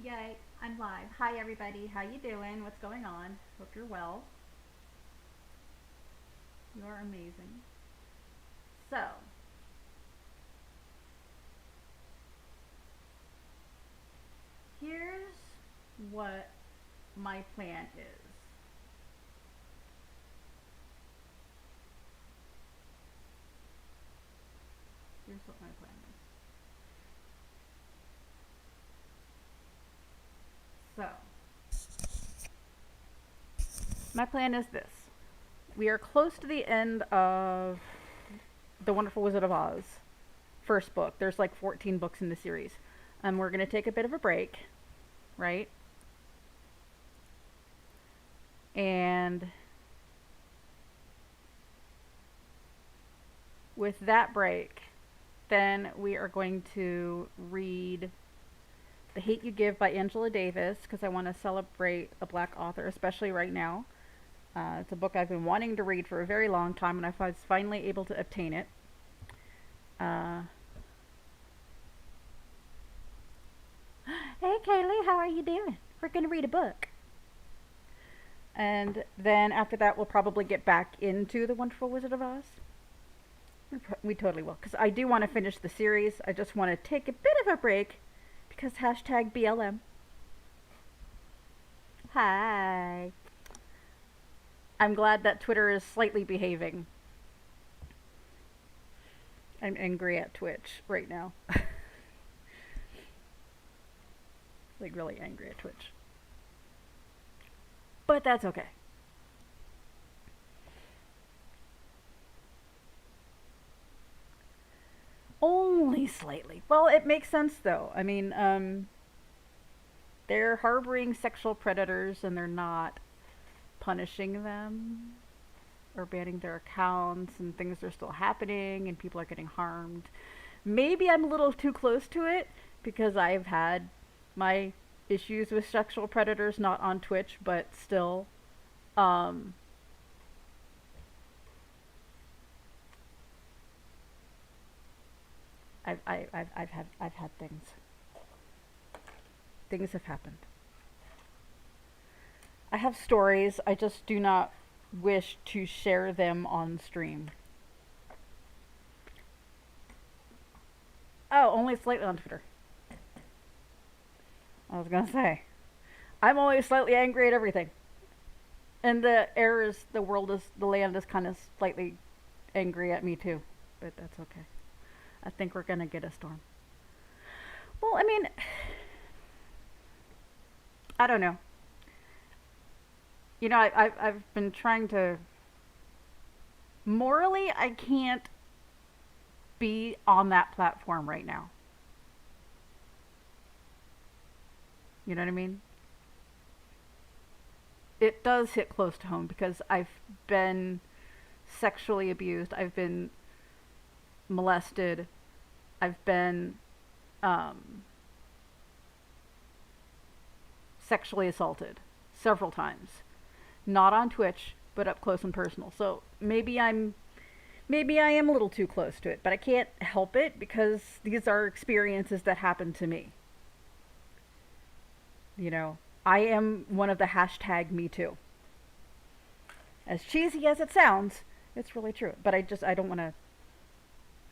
Yay, I'm live. Hi everybody, how you doing? What's going on? Hope you're well. You are amazing. So, here's what my plan is. Here's what my plan is. So, my plan is this. We are close to the end of The Wonderful Wizard of Oz first book. There's like 14 books in the series. We're going to take a bit of a break, right? And with that break, then we are going to read The Hate You Give by Angela Davis because I want to celebrate a black author, especially right now. It's a book I've been wanting to read for a very long time, and I was finally able to obtain it. Uh, hey, Kaylee, how are you doing? We're going to read a book. And then after that, we'll probably get back into The Wonderful Wizard of Oz. We totally will, because I do want to finish the series. I just want to take a bit of a break, because hashtag BLM. Hi. I'm glad that Twitter is slightly behaving. I'm angry at Twitch right now. Like, really angry at Twitch. But that's okay. Only slightly. Well, it makes sense though. I mean, they're harboring sexual predators and they're not punishing them or banning their accounts, and things are still happening and people are getting harmed. Maybe I'm a little too close to it because I've had my issues with sexual predators, not on Twitch, but still. Um, I've had things. Things have happened. I have stories. I just do not wish to share them on stream. Oh, only slightly on Twitter. I was gonna say, I'm always slightly angry at everything, and the world is, the land is kind of slightly angry at me too. But that's okay. I think we're gonna get a storm. Well, I mean, I don't know. I've been trying to. Morally, I can't be on that platform right now. You know what I mean? It does hit close to home because I've been sexually abused. I've been molested. I've been um, sexually assaulted several times. Not on Twitch, but up close and personal. So maybe I am a little too close to it, but I can't help it because these are experiences that happen to me. You know, I am one of the hashtag me too. As cheesy as it sounds, it's really true. But I don't want to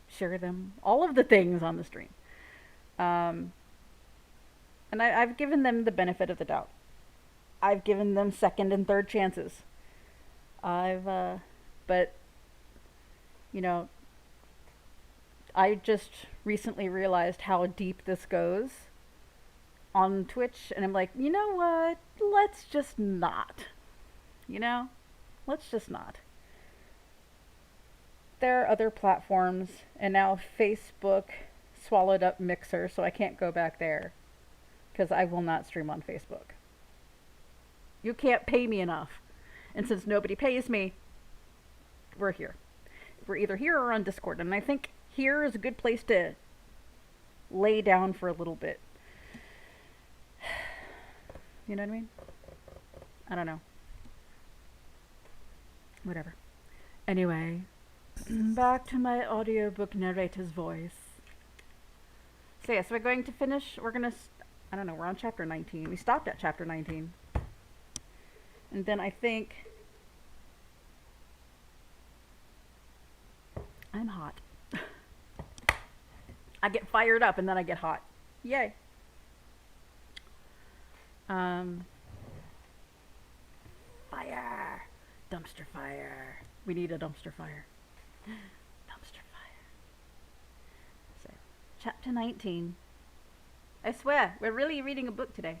share them, all of the things on the stream. Um, and I've given them the benefit of the doubt. I've given them second and third chances. But, you know, I just recently realized how deep this goes on Twitch, and I'm like, you know what? Let's just not. You know? Let's just not. There are other platforms, and now Facebook swallowed up Mixer, so I can't go back there because I will not stream on Facebook. You can't pay me enough. And since nobody pays me, we're here. We're either here or on Discord. And I think here is a good place to lay down for a little bit. You know what I mean? I don't know. Whatever. Anyway, back to my audiobook narrator's voice. So yes, we're going to finish. I don't know, we're on chapter 19. We stopped at chapter 19. And then I think I'm hot. I get fired up and then I get hot. Yay. Fire. Dumpster fire. We need a dumpster fire. Dumpster fire. So, chapter 19. I swear, we're really reading a book today.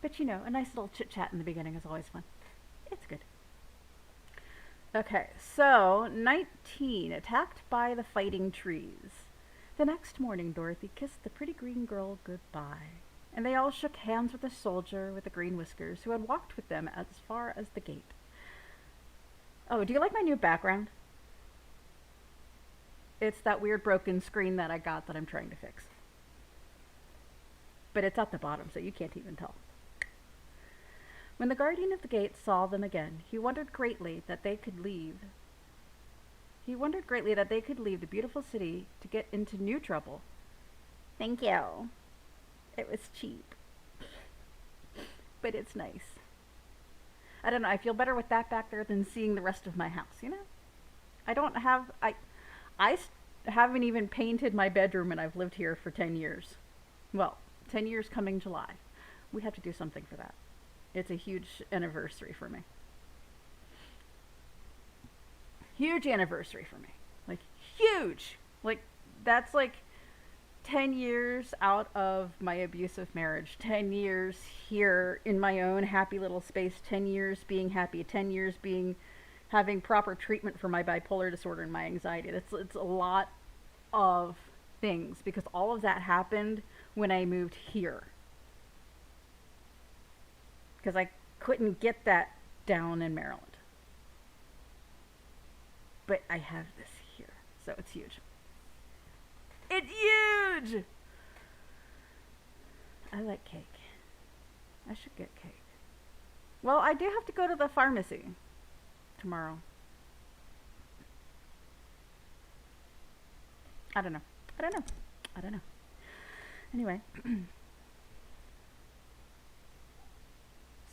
But you know, a nice little chit chat in the beginning is always fun. It's good. Okay, so 19. Attacked by the fighting trees. The next morning, Dorothy kissed the pretty green girl goodbye, and they all shook hands with the soldier with the green whiskers who had walked with them as far as the gate. Oh, do you like my new background? It's that weird broken screen that I got that I'm trying to fix. But it's at the bottom, so you can't even tell. When the guardian of the gate saw them again, he wondered greatly that they could leave the beautiful city to get into new trouble. Thank you. It was cheap. But it's nice. I don't know, I feel better with that back there than seeing the rest of my house, you know? I haven't even painted my bedroom and I've lived here for 10 years. Well, 10 years coming July. We have to do something for that. It's a huge anniversary for me. Huge anniversary for me. Like, huge! Like, that's like 10 years out of my abusive marriage. 10 years here in my own happy little space. 10 years being happy. 10 years having proper treatment for my bipolar disorder and my anxiety. It's a lot of things because all of that happened when I moved here. Because I couldn't get that down in Maryland. But I have this here, so it's huge. It's huge! I like cake. I should get cake. Well, I do have to go to the pharmacy tomorrow. I don't know. Anyway.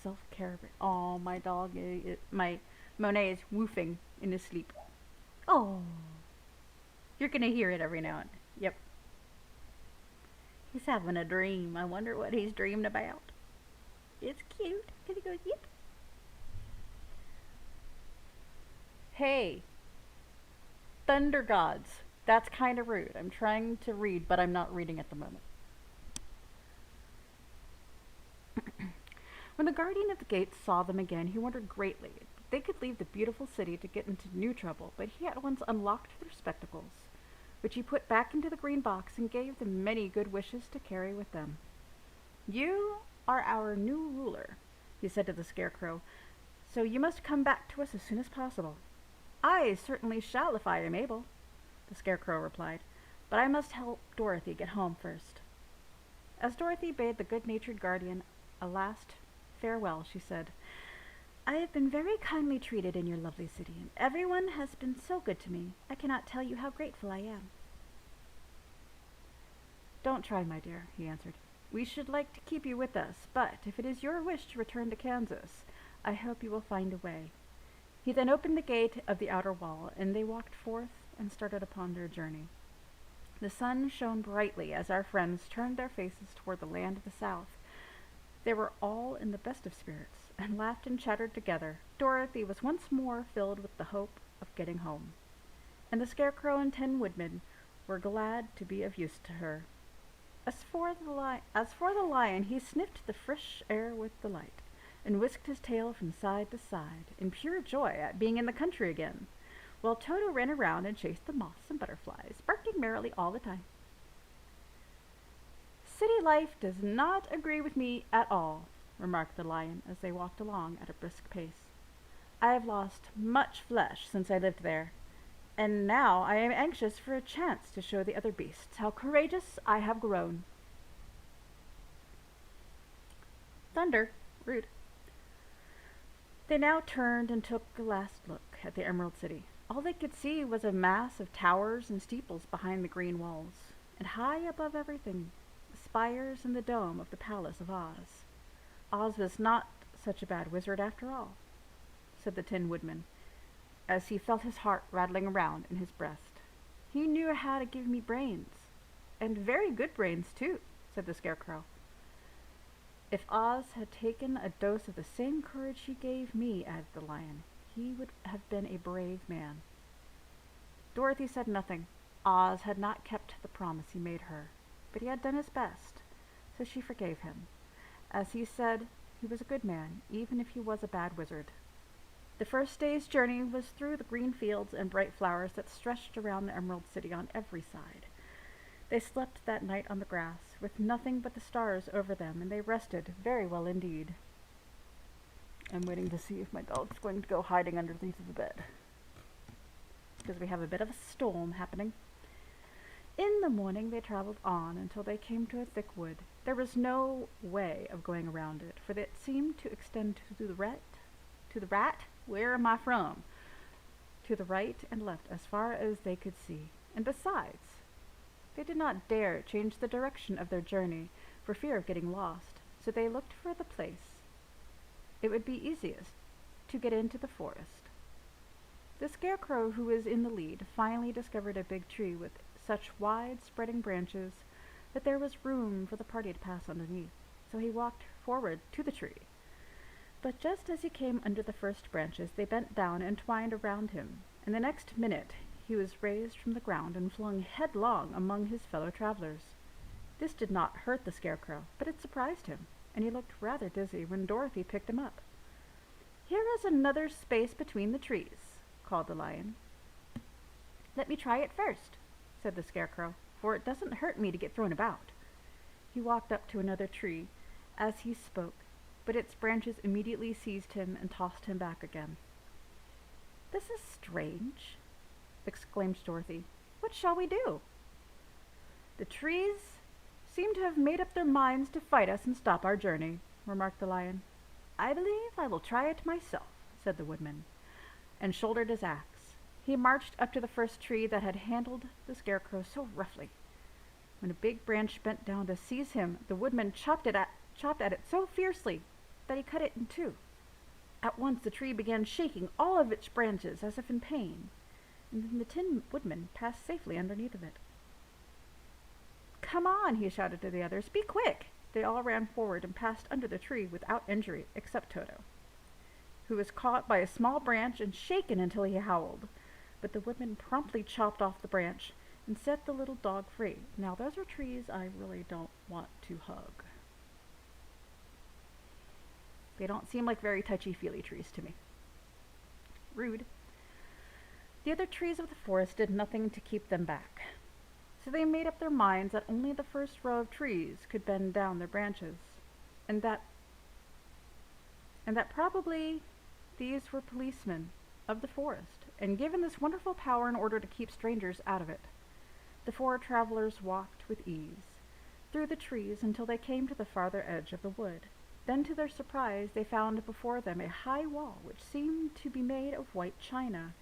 Self-care. Oh, my dog, my Monet is woofing in his sleep. Oh. You're going to hear it every now and then. Yep. He's having a dream. I wonder what he's dreaming about. It's cute. And he goes, yep. Hey. Thunder gods. That's kind of rude. I'm trying to read, but I'm not reading at the moment. When the guardian of the gate saw them again, he wondered greatly. They could leave the beautiful city to get into new trouble, but he at once unlocked their spectacles, which he put back into the green box and gave them many good wishes to carry with them. You are our new ruler, he said to the Scarecrow, so you must come back to us as soon as possible. I certainly shall if I am able, the Scarecrow replied, but I must help Dorothy get home first. As Dorothy bade the good-natured guardian a last farewell, she said, I have been very kindly treated in your lovely city, and everyone has been so good to me. I cannot tell you how grateful I am. Don't try, my dear, he answered. We should like to keep you with us, but if it is your wish to return to Kansas, I hope you will find a way. He then opened the gate of the outer wall, and they walked forth and started upon their journey. The sun shone brightly as our friends turned their faces toward the land of the south. They were all in the best of spirits, and laughed and chattered together. Dorothy was once more filled with the hope of getting home, and the Scarecrow and 10 woodmen were glad to be of use to her. As for the lion, he sniffed the fresh air with delight, and whisked his tail from side to side, in pure joy at being in the country again, while Toto ran around and chased the moths and butterflies, barking merrily all the time. City life does not agree with me at all, remarked the lion as they walked along at a brisk pace. I have lost much flesh since I lived there, and now I am anxious for a chance to show the other beasts how courageous I have grown. Thunder, rude. They now turned and took a last look at the Emerald City. All they could see was a mass of towers and steeples behind the green walls, and high above everything, the spires and the dome of the Palace of Oz. Oz was not such a bad wizard after all, said the Tin Woodman, as he felt his heart rattling around in his breast. He knew how to give me brains, and very good brains too, said the Scarecrow. If Oz had taken a dose of the same courage he gave me, added the Lion, he would have been a brave man. Dorothy said nothing. Oz had not kept the promise he made her, but he had done his best, so she forgave him. As he said, he was a good man, even if he was a bad wizard. The first day's journey was through the green fields and bright flowers that stretched around the Emerald City on every side. They slept that night on the grass, with nothing but the stars over them, and they rested very well indeed. I'm waiting to see if my dog's going to go hiding underneath the bed, because we have a bit of a storm happening. In the morning they traveled on until they came to a thick wood. There was no way of going around it, for it seemed to extend to the right, where am I from? To the right and left as far as they could see. And besides, they did not dare change the direction of their journey for fear of getting lost, so they looked for the place it would be easiest to get into the forest. The Scarecrow, who was in the lead, finally discovered a big tree with such wide-spreading branches that there was room for the party to pass underneath, so he walked forward to the tree. But just as he came under the first branches, they bent down and twined around him, and the next minute he was raised from the ground and flung headlong among his fellow travelers. This did not hurt the Scarecrow, but it surprised him, and he looked rather dizzy when Dorothy picked him up. "Here is another space between the trees," called the Lion. "Let me try it first," said the Scarecrow, "for it doesn't hurt me to get thrown about." He walked up to another tree as he spoke, but its branches immediately seized him and tossed him back again. "This is strange," exclaimed Dorothy. "What shall we do?" "The trees seem to have made up their minds to fight us and stop our journey," remarked the Lion. "I believe I will try it myself," said the Woodman, and shouldered his axe. He marched up to the first tree that had handled the Scarecrow so roughly. When a big branch bent down to seize him, the Woodman chopped at it so fiercely that he cut it in two. At once the tree began shaking all of its branches as if in pain, and then the Tin Woodman passed safely underneath of it. "Come on," he shouted to the others. "Be quick!" They all ran forward and passed under the tree without injury, except Toto, who was caught by a small branch and shaken until he howled. But the Woodman promptly chopped off the branch and set the little dog free. Now those are trees I really don't want to hug. They don't seem like very touchy-feely trees to me. Rude. The other trees of the forest did nothing to keep them back, so they made up their minds that only the first row of trees could bend down their branches, and that probably these were policemen of the forest, and given this wonderful power in order to keep strangers out of it. The four travelers walked with ease through the trees until they came to the farther edge of the wood. Then, to their surprise, they found before them a high wall which seemed to be made of white china.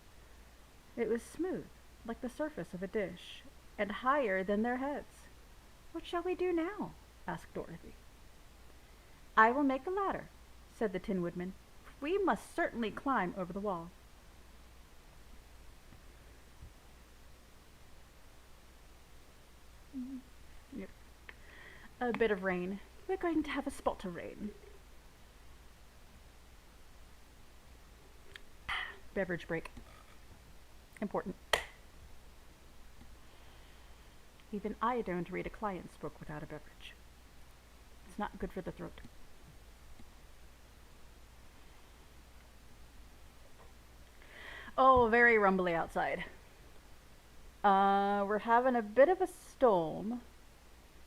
It was smooth, like the surface of a dish, and higher than their heads. "What shall we do now?" asked Dorothy. "I will make a ladder," said the Tin Woodman. "We must certainly climb over the wall." Yep. A bit of rain. We're going to have a spot of rain. Beverage break. Important. Even I don't read a client's book without a beverage. It's not good for the throat. Oh, very rumbly outside. We're having a bit of a storm.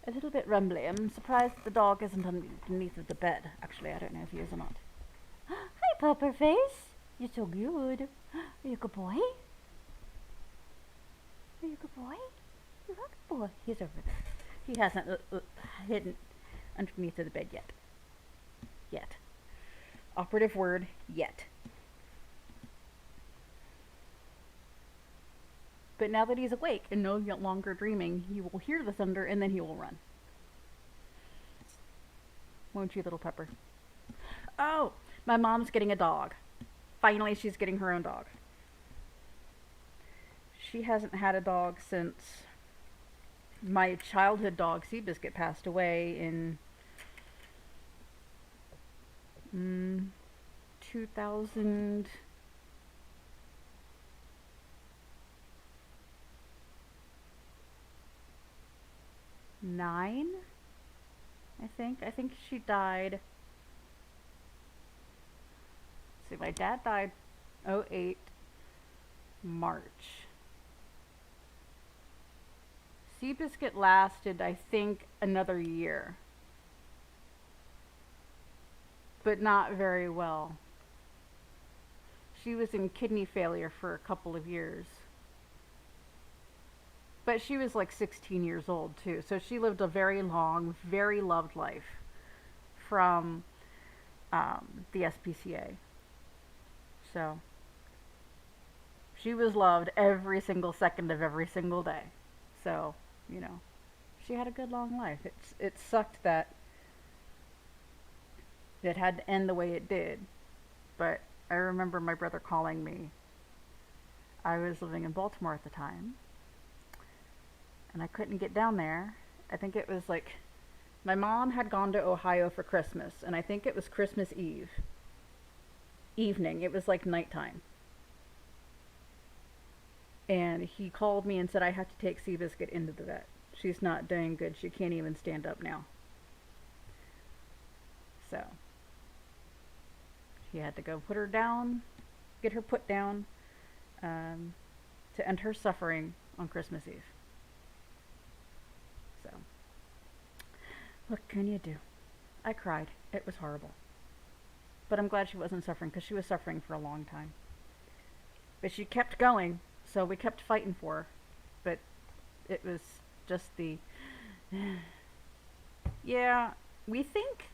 A little bit rumbly. I'm surprised the dog isn't underneath of the bed. Actually, I don't know if he is or not. Hi, Pupperface. You're so good. Are you a good boy? Are you a good boy? You're a good boy. He's over there. He hasn't hidden underneath of the bed yet. Yet. Operative word, yet. But now that he's awake and no longer dreaming, he will hear the thunder and then he will run. Won't you, little pepper? Oh, my mom's getting a dog. Finally, she's getting her own dog. She hasn't had a dog since my childhood dog, Seabiscuit, passed away in 2009, I think. I think she died. Let's see, my dad died '08 March. Seabiscuit lasted, I think, another year, but not very well. She was in kidney failure for a couple of years. But she was like 16 years old too, so she lived a very long, very loved life from the SPCA. So she was loved every single second of every single day. So, you know, she had a good long life. It sucked that it had to end the way it did. But I remember my brother calling me. I was living in Baltimore at the time, and I couldn't get down there. I think it was like my mom had gone to Ohio for Christmas, and I think it was Christmas Eve evening. It was like nighttime. And he called me and said I have to take Seabiscuit into the vet. She's not doing good. She can't even stand up now. So he had to go put her down, get her put down, to end her suffering on Christmas Eve. So, what can you do? I cried. It was horrible. But I'm glad she wasn't suffering, because she was suffering for a long time. But she kept going, so we kept fighting for her. But it was just the... Yeah, we think...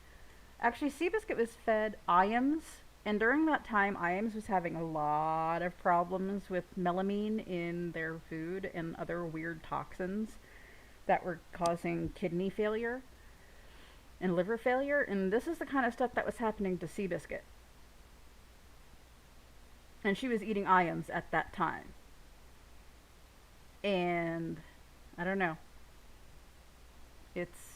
Actually, Seabiscuit was fed IAMS, and during that time, IAMS was having a lot of problems with melamine in their food and other weird toxins that were causing kidney failure and liver failure, and this is the kind of stuff that was happening to Seabiscuit. And she was eating IAMS at that time. And I don't know. It's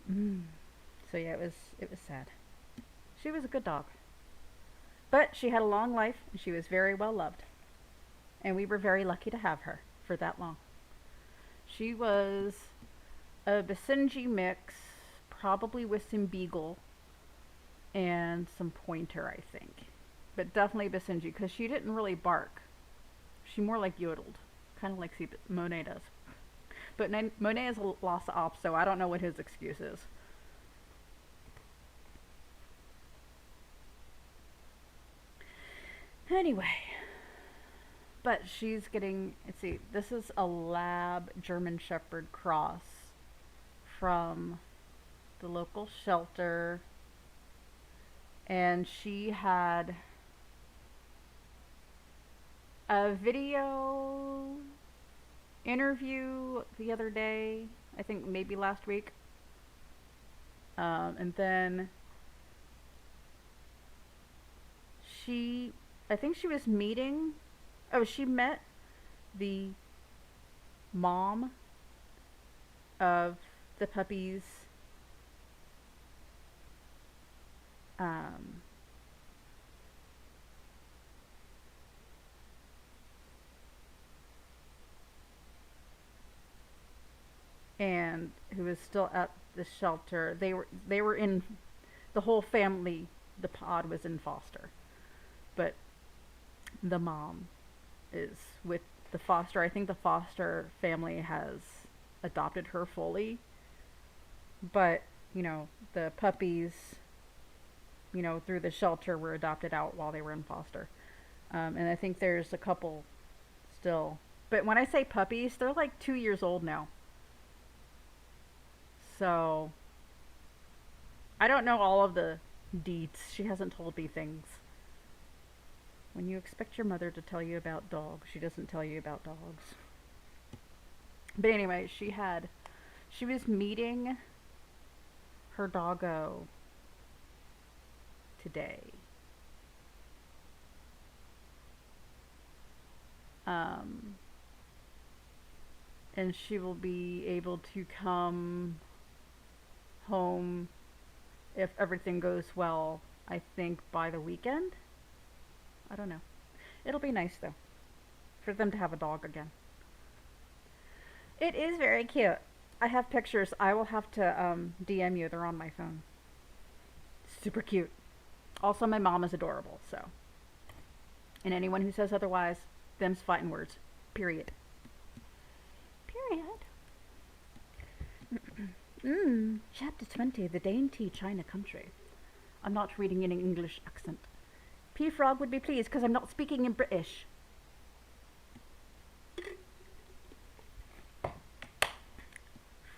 so yeah, it was sad. She was a good dog. But she had a long life and she was very well loved. And we were very lucky to have her for that long. She was a Basenji mix, probably with some Beagle and some Pointer, I think. But definitely Basenji, because she didn't really bark. She more like yodeled, kind of like Monet does. But Monet is a Lhasa Apso, so I don't know what his excuse is. Anyway, but she's getting, let's see, this is a lab German Shepherd cross from the local shelter, and she had a video interview the other day, I think maybe last week, and then I think she was meeting, she met the mom of the puppies, and who was still at the shelter. They were in, the whole family, the pod was in foster, but the mom is with the foster. I think the foster family has adopted her fully, but you know, the puppies, you know, through the shelter were adopted out while they were in foster. And I think there's a couple still, but when I say puppies, they're like 2 years old now. So I don't know all of the deeds. She hasn't told me things. When you expect your mother to tell you about dogs, she doesn't tell you about dogs. But anyway, she was meeting her doggo today. Um, and she will be able to come home if everything goes well, I think by the weekend. I don't know. It'll be nice though for them to have a dog again. It is very cute. I have pictures. I will have to DM you. They're on my phone. Super cute. Also, my mom is adorable, so. And anyone who says otherwise, them's fighting words. Period. Period. Chapter 20, The Dainty China Country. I'm not reading in an English accent. P. Frog would be pleased because I'm not speaking in British.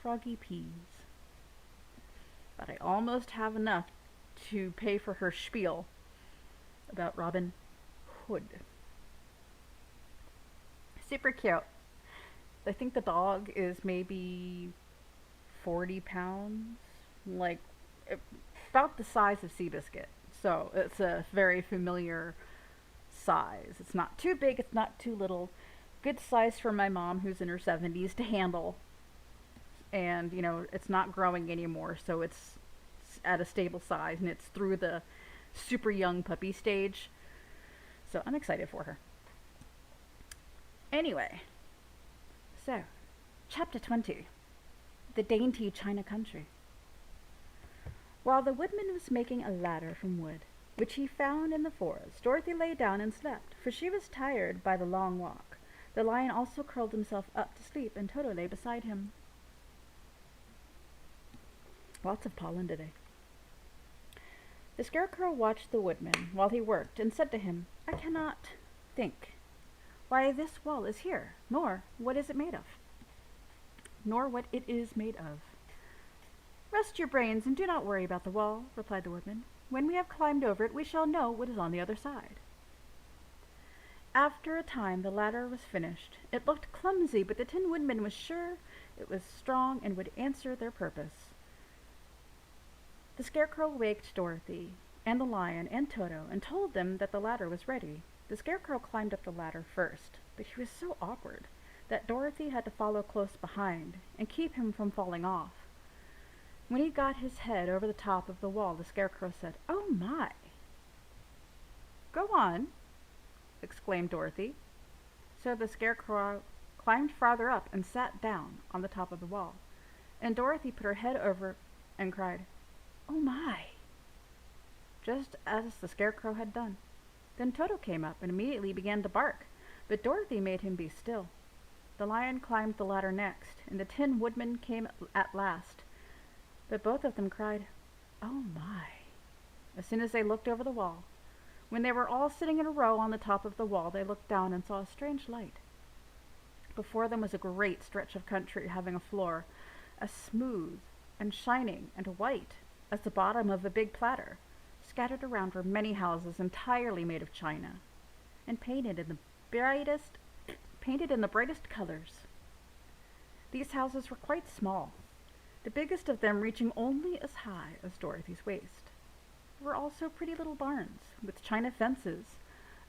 Froggy peas. But I almost have enough to pay for her spiel about Robin Hood. Super cute. I think the dog is maybe 40 pounds. Like, about the size of Seabiscuit. So it's a very familiar size. It's not too big, it's not too little. Good size for my mom, who's in her 70s, to handle. And, you know, it's not growing anymore, so it's at a stable size, and it's through the super young puppy stage. So I'm excited for her. Anyway, so, Chapter 20, The Dainty China Country. While the woodman was making a ladder from wood, which he found in the forest, Dorothy lay down and slept, for she was tired by the long walk. The lion also curled himself up to sleep, and Toto lay beside him. Lots of pollen today. The Scarecrow watched the woodman while he worked, and said to him, I cannot think why this wall is here, nor what is it made of. Rest your brains and do not worry about the wall, replied the woodman. When we have climbed over it, we shall know what is on the other side. After a time, the ladder was finished. It looked clumsy, but the Tin Woodman was sure it was strong and would answer their purpose. The Scarecrow waked Dorothy and the lion and Toto and told them that the ladder was ready. The Scarecrow climbed up the ladder first, but he was so awkward that Dorothy had to follow close behind and keep him from falling off. When he got his head over the top of the wall, the Scarecrow said, Oh my! Go on, exclaimed Dorothy. So the Scarecrow climbed farther up and sat down on the top of the wall, and Dorothy put her head over and cried, Oh my! Just as the Scarecrow had done. Then Toto came up and immediately began to bark, but Dorothy made him be still. The lion climbed the ladder next, and the Tin Woodman came at last, but both of them cried, Oh my! As soon as they looked over the wall. When they were all sitting in a row on the top of the wall, they looked down and saw a strange light. Before them was a great stretch of country having a floor, as smooth and shining and white as the bottom of a big platter. Scattered around were many houses entirely made of china, and painted in the brightest colors. These houses were quite small, the biggest of them reaching only as high as Dorothy's waist. There were also pretty little barns, with china fences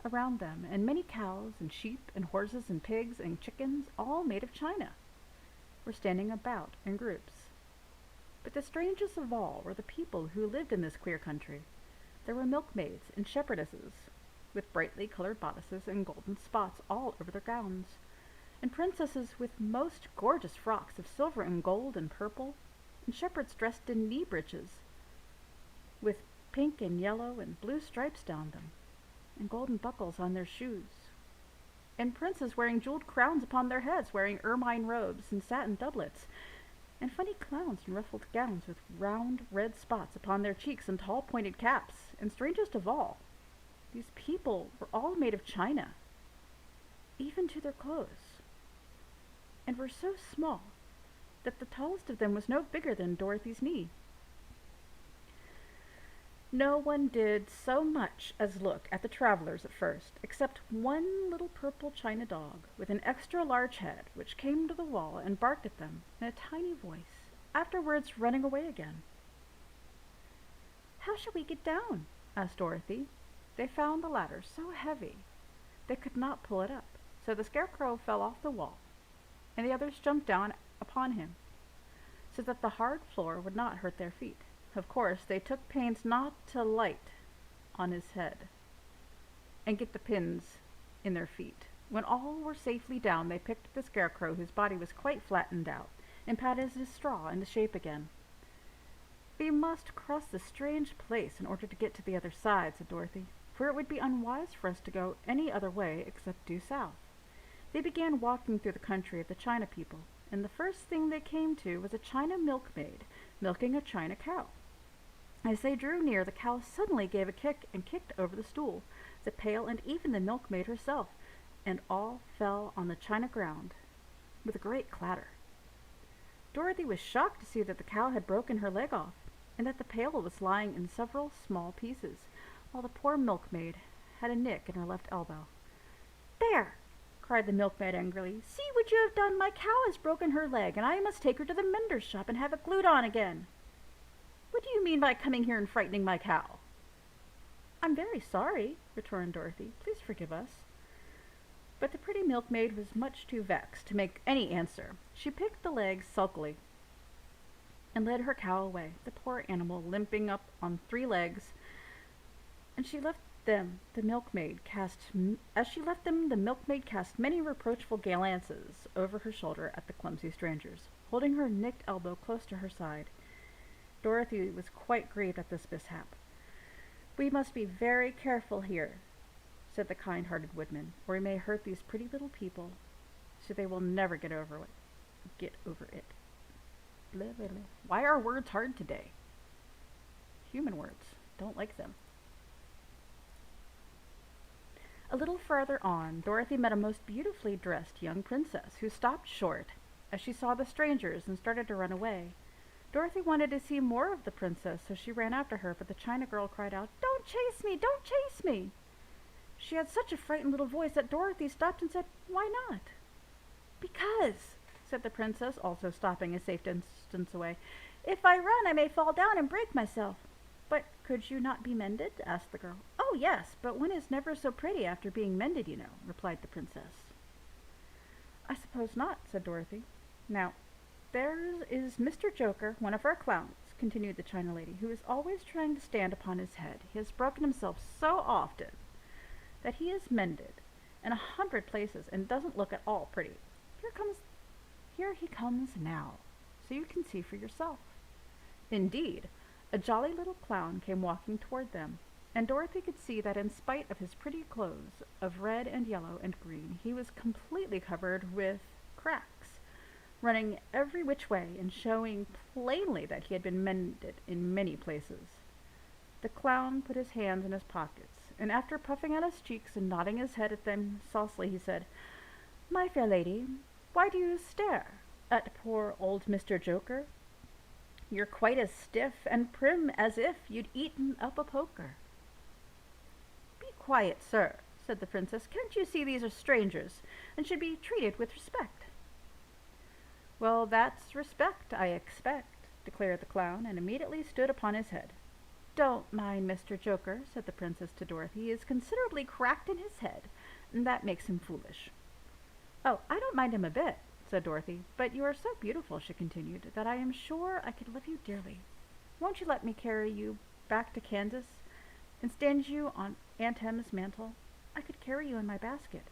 around them, and many cows and sheep and horses and pigs and chickens, all made of china, were standing about in groups. But the strangest of all were the people who lived in this queer country. There were milkmaids and shepherdesses, with brightly colored bodices and golden spots all over their gowns, and princesses with most gorgeous frocks of silver and gold and purple, and shepherds dressed in knee breeches, with pink and yellow and blue stripes down them, and golden buckles on their shoes, and princes wearing jeweled crowns upon their heads, wearing ermine robes and satin doublets, and funny clowns in ruffled gowns with round red spots upon their cheeks and tall pointed caps, and strangest of all, these people were all made of china, even to their clothes, and were so small that the tallest of them was no bigger than Dorothy's knee. No one did so much as look at the travelers at first, except one little purple china dog with an extra large head, which came to the wall and barked at them in a tiny voice, afterwards running away again. "How shall we get down?" asked Dorothy. They found the ladder so heavy they could not pull it up, so the Scarecrow fell off the wall, and the others jumped down upon him, so that the hard floor would not hurt their feet. Of course, they took pains not to light on his head and get the pins in their feet. When all were safely down, they picked up the Scarecrow, whose body was quite flattened out, and patted his straw into shape again. "We must cross this strange place in order to get to the other side," said Dorothy, "for it would be unwise for us to go any other way except due south." They began walking through the country of the China people, and the first thing they came to was a China milkmaid milking a China cow. As they drew near, the cow suddenly gave a kick and kicked over the stool, the pail, and even the milkmaid herself, and all fell on the china ground with a great clatter. Dorothy was shocked to see that the cow had broken her leg off, and that the pail was lying in several small pieces, while the poor milkmaid had a nick in her left elbow. "There!" cried the milkmaid angrily. "See what you have done! My cow has broken her leg, and I must take her to the mender's shop and have it glued on again." "What do you mean by coming here and frightening my cow?" "I'm very sorry," returned Dorothy. "Please forgive us." But the pretty milkmaid was much too vexed to make any answer. She picked the legs sulkily and led her cow away, the poor animal limping up on 3 legs, and she left them. As she left them, the milkmaid cast many reproachful glances over her shoulder at the clumsy strangers, holding her nicked elbow close to her side. Dorothy was quite grieved at this mishap. "We must be very careful here," said the kind-hearted woodman, "or we may hurt these pretty little people, so they will never get over it. Blah, blah, blah. Why are words hard today? Human words. Don't like them. A little farther on, Dorothy met a most beautifully dressed young princess, who stopped short as she saw the strangers and started to run away. Dorothy wanted to see more of the princess, so she ran after her, but the China girl cried out, "Don't chase me! Don't chase me!" She had such a frightened little voice that Dorothy stopped and said, "Why not?" "Because," said the princess, also stopping a safe distance away, "if I run, I may fall down and break myself." "But could you not be mended?" asked the girl. "Oh, yes, but one is never so pretty after being mended, you know," replied the princess. "I suppose not," said Dorothy. "Now, there is Mr. Joker, one of our clowns," continued the China lady, "who is always trying to stand upon his head. He has broken himself so often that he is mended in 100 places and doesn't look at all pretty. Here he comes now, so you can see for yourself." Indeed, a jolly little clown came walking toward them, and Dorothy could see that in spite of his pretty clothes of red and yellow and green, he was completely covered with cracks, running every which way and showing plainly that he had been mended in many places. The clown put his hands in his pockets, and after puffing out his cheeks and nodding his head at them saucily, he said, "My fair lady, why do you stare at poor old Mr. Joker? You're quite as stiff and prim as if you'd eaten up a poker." "Be quiet, sir," said the princess. "Can't you see these are strangers, and should be treated with respect?" "Well, that's respect, I expect," declared the clown, and immediately stood upon his head. "Don't mind Mr. Joker," said the princess to Dorothy. "He is considerably cracked in his head, and that makes him foolish." "Oh, I don't mind him a bit," said Dorothy. "But you are so beautiful," she continued, "that I am sure I could love you dearly. Won't you let me carry you back to Kansas and stand you on Aunt Em's mantle? I could carry you in my basket."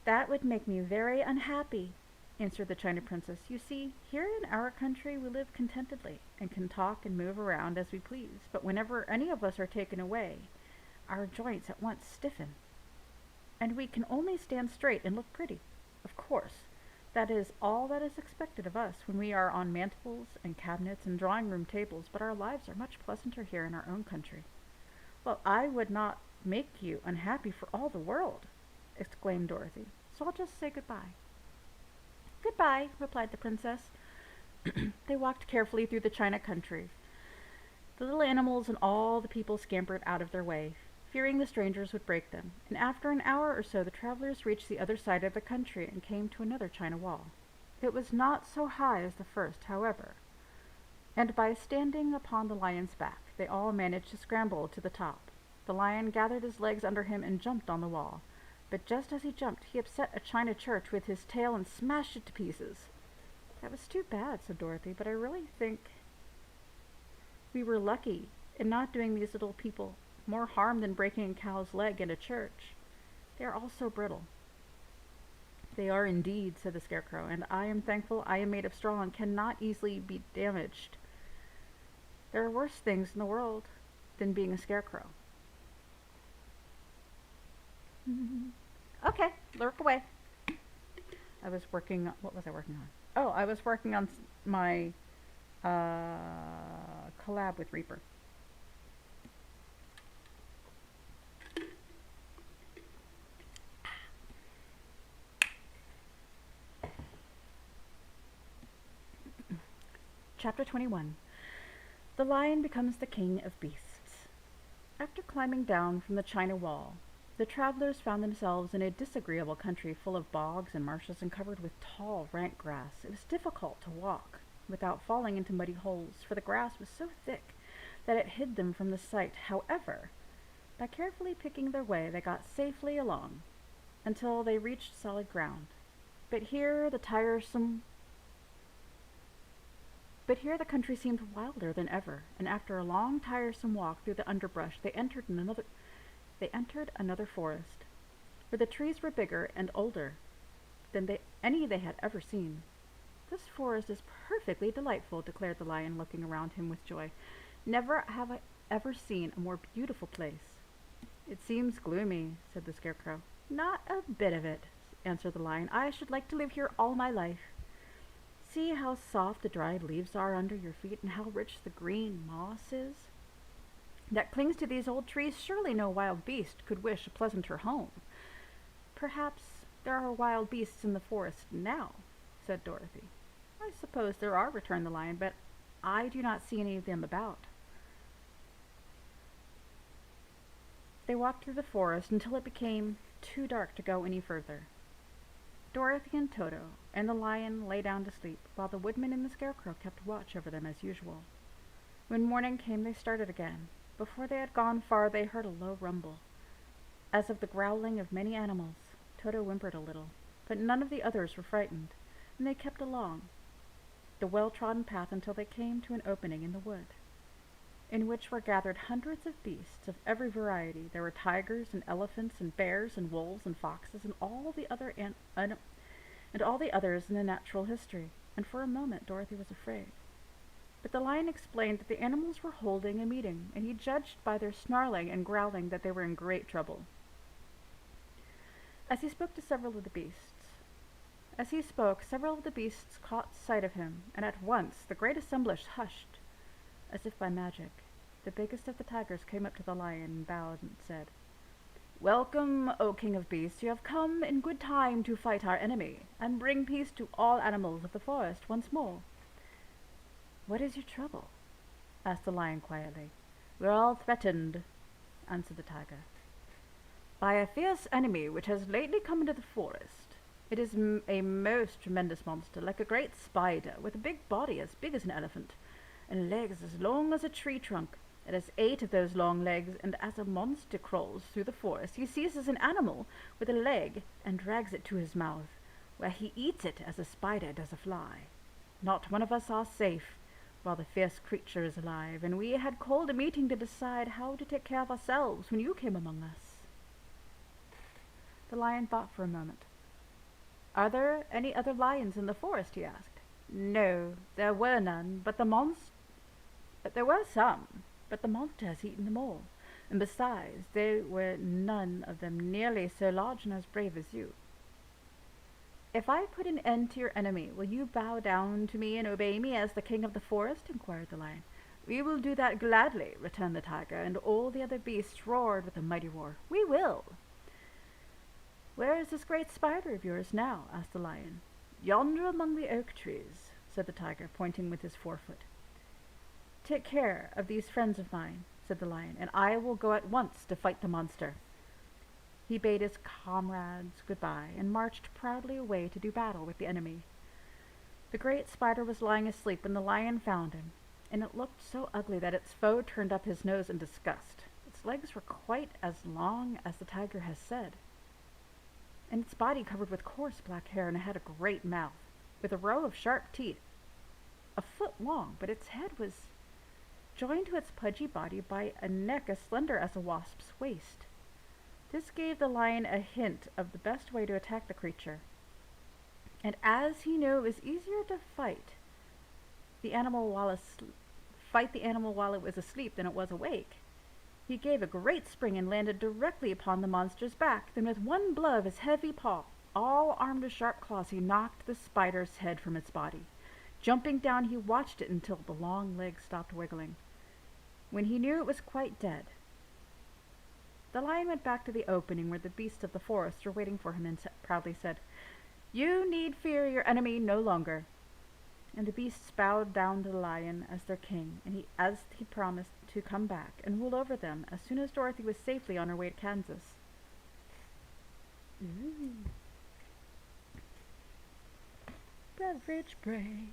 "That would make me very unhappy," answered the China princess. "You see, here in our country we live contentedly, and can talk and move around as we please, but whenever any of us are taken away, our joints at once stiffen, and we can only stand straight and look pretty. Of course, that is all that is expected of us when we are on mantels and cabinets and drawing-room tables, but our lives are much pleasanter here in our own country." "Well, I would not make you unhappy for all the world," exclaimed Dorothy, "so I'll just say goodbye." "Goodbye," replied the princess. They walked carefully through the China country. The little animals and all the people scampered out of their way, fearing the strangers would break them, and after an hour or so the travelers reached the other side of the country and came to another China wall. It was not so high as the first, however, And by standing upon the lion's back, they all managed to scramble to the top. The lion gathered his legs under him and jumped on the wall. But just as he jumped, he upset a china church with his tail and smashed it to pieces. That was too bad, said Dorothy, but I really think we were lucky in not doing these little people more harm than breaking a cow's leg in a church. They are all so brittle. They are indeed, said the Scarecrow, and I am thankful I am made of straw and cannot easily be damaged. There are worse things in the world than being a scarecrow. Okay, lurk away. What was I working on? Oh, I was working on my collab with Reaper. Chapter 21. The lion becomes the king of beasts. After climbing down from the China wall, the travelers found themselves in a disagreeable country full of bogs and marshes and covered with tall, rank grass. It was difficult to walk without falling into muddy holes, for the grass was so thick that it hid them from the sight. However, by carefully picking their way, they got safely along until they reached solid ground. But here the country seemed wilder than ever, and after a long, tiresome walk through the underbrush, they entered another forest, where the trees were bigger and older than any they had ever seen. This forest is perfectly delightful, declared the lion, looking around him with joy. Never have I ever seen a more beautiful place. It seems gloomy, said the Scarecrow. Not a bit of it, answered the lion. I should like to live here all my life. See how soft the dried leaves are under your feet, and how rich the green moss is that clings to these old trees. Surely no wild beast could wish a pleasanter home. Perhaps there are wild beasts in the forest now, said Dorothy. I suppose there are, returned the lion, but I do not see any of them about. They walked through the forest until it became too dark to go any further. Dorothy and Toto and the lion lay down to sleep, while the woodman and the Scarecrow kept watch over them as usual. When morning came, they started again. Before they had gone far, they heard a low rumble, as of the growling of many animals. Toto whimpered a little, but none of the others were frightened, and they kept along the well-trodden path until they came to an opening in the wood, in which were gathered hundreds of beasts of every variety. There were tigers and elephants and bears and wolves and foxes and all the others in the natural history, and for a moment Dorothy was afraid. But the lion explained that the animals were holding a meeting, and he judged by their snarling and growling that they were in great trouble. As he spoke, several of the beasts caught sight of him, and at once the great assemblage hushed, as if by magic. The biggest of the tigers came up to the lion and bowed and said, "Welcome, O King of Beasts. You have come in good time to fight our enemy, and bring peace to all animals of the forest once more." "What is your trouble?" asked the lion quietly. "We're all threatened," answered the tiger, "by a fierce enemy which has lately come into the forest. It is a most tremendous monster, like a great spider, with a big body as big as an elephant, and legs as long as a tree trunk. It has 8 of those long legs, and as a monster crawls through the forest, he seizes an animal with a leg and drags it to his mouth, where he eats it as a spider does a fly. Not one of us are safe while the fierce creature is alive, and we had called a meeting to decide how to take care of ourselves when you came among us." The lion thought for a moment. "Are there any other lions in the forest?" he asked. "No, there were none, but there were some, but the monster has eaten them all, and besides, there were none of them nearly so large and as brave as you." "If I put an end to your enemy, will you bow down to me and obey me as the king of the forest?" inquired the lion. "We will do that gladly," returned the tiger, and all the other beasts roared with a mighty roar. "We will." "Where is this great spider of yours now?" asked the lion. "Yonder among the oak trees," said the tiger, pointing with his forefoot. "Take care of these friends of mine," said the lion, "and I will go at once to fight the monster." He bade his comrades goodbye and marched proudly away to do battle with the enemy. The great spider was lying asleep when the lion found him. and it looked so ugly that its foe turned up his nose in disgust. Its legs were quite as long as the tiger has said, and its body covered with coarse black hair, and it had a great mouth, with a row of sharp teeth, a foot long, but its head was joined to its pudgy body by a neck as slender as a wasp's waist. This gave the lion a hint of the best way to attack the creature, and as he knew it was easier to fight the animal while it was asleep than it was awake, he gave a great spring and landed directly upon the monster's back. Then with one blow of his heavy paw, all armed with sharp claws, he knocked the spider's head from its body. Jumping down, he watched it until the long legs stopped wiggling. When he knew it was quite dead, the lion went back to the opening where the beasts of the forest were waiting for him and proudly said, "You need fear your enemy no longer." And the beasts bowed down to the lion as their king, and as he promised to come back and rule over them as soon as Dorothy was safely on her way to Kansas. Ooh. Beverage break.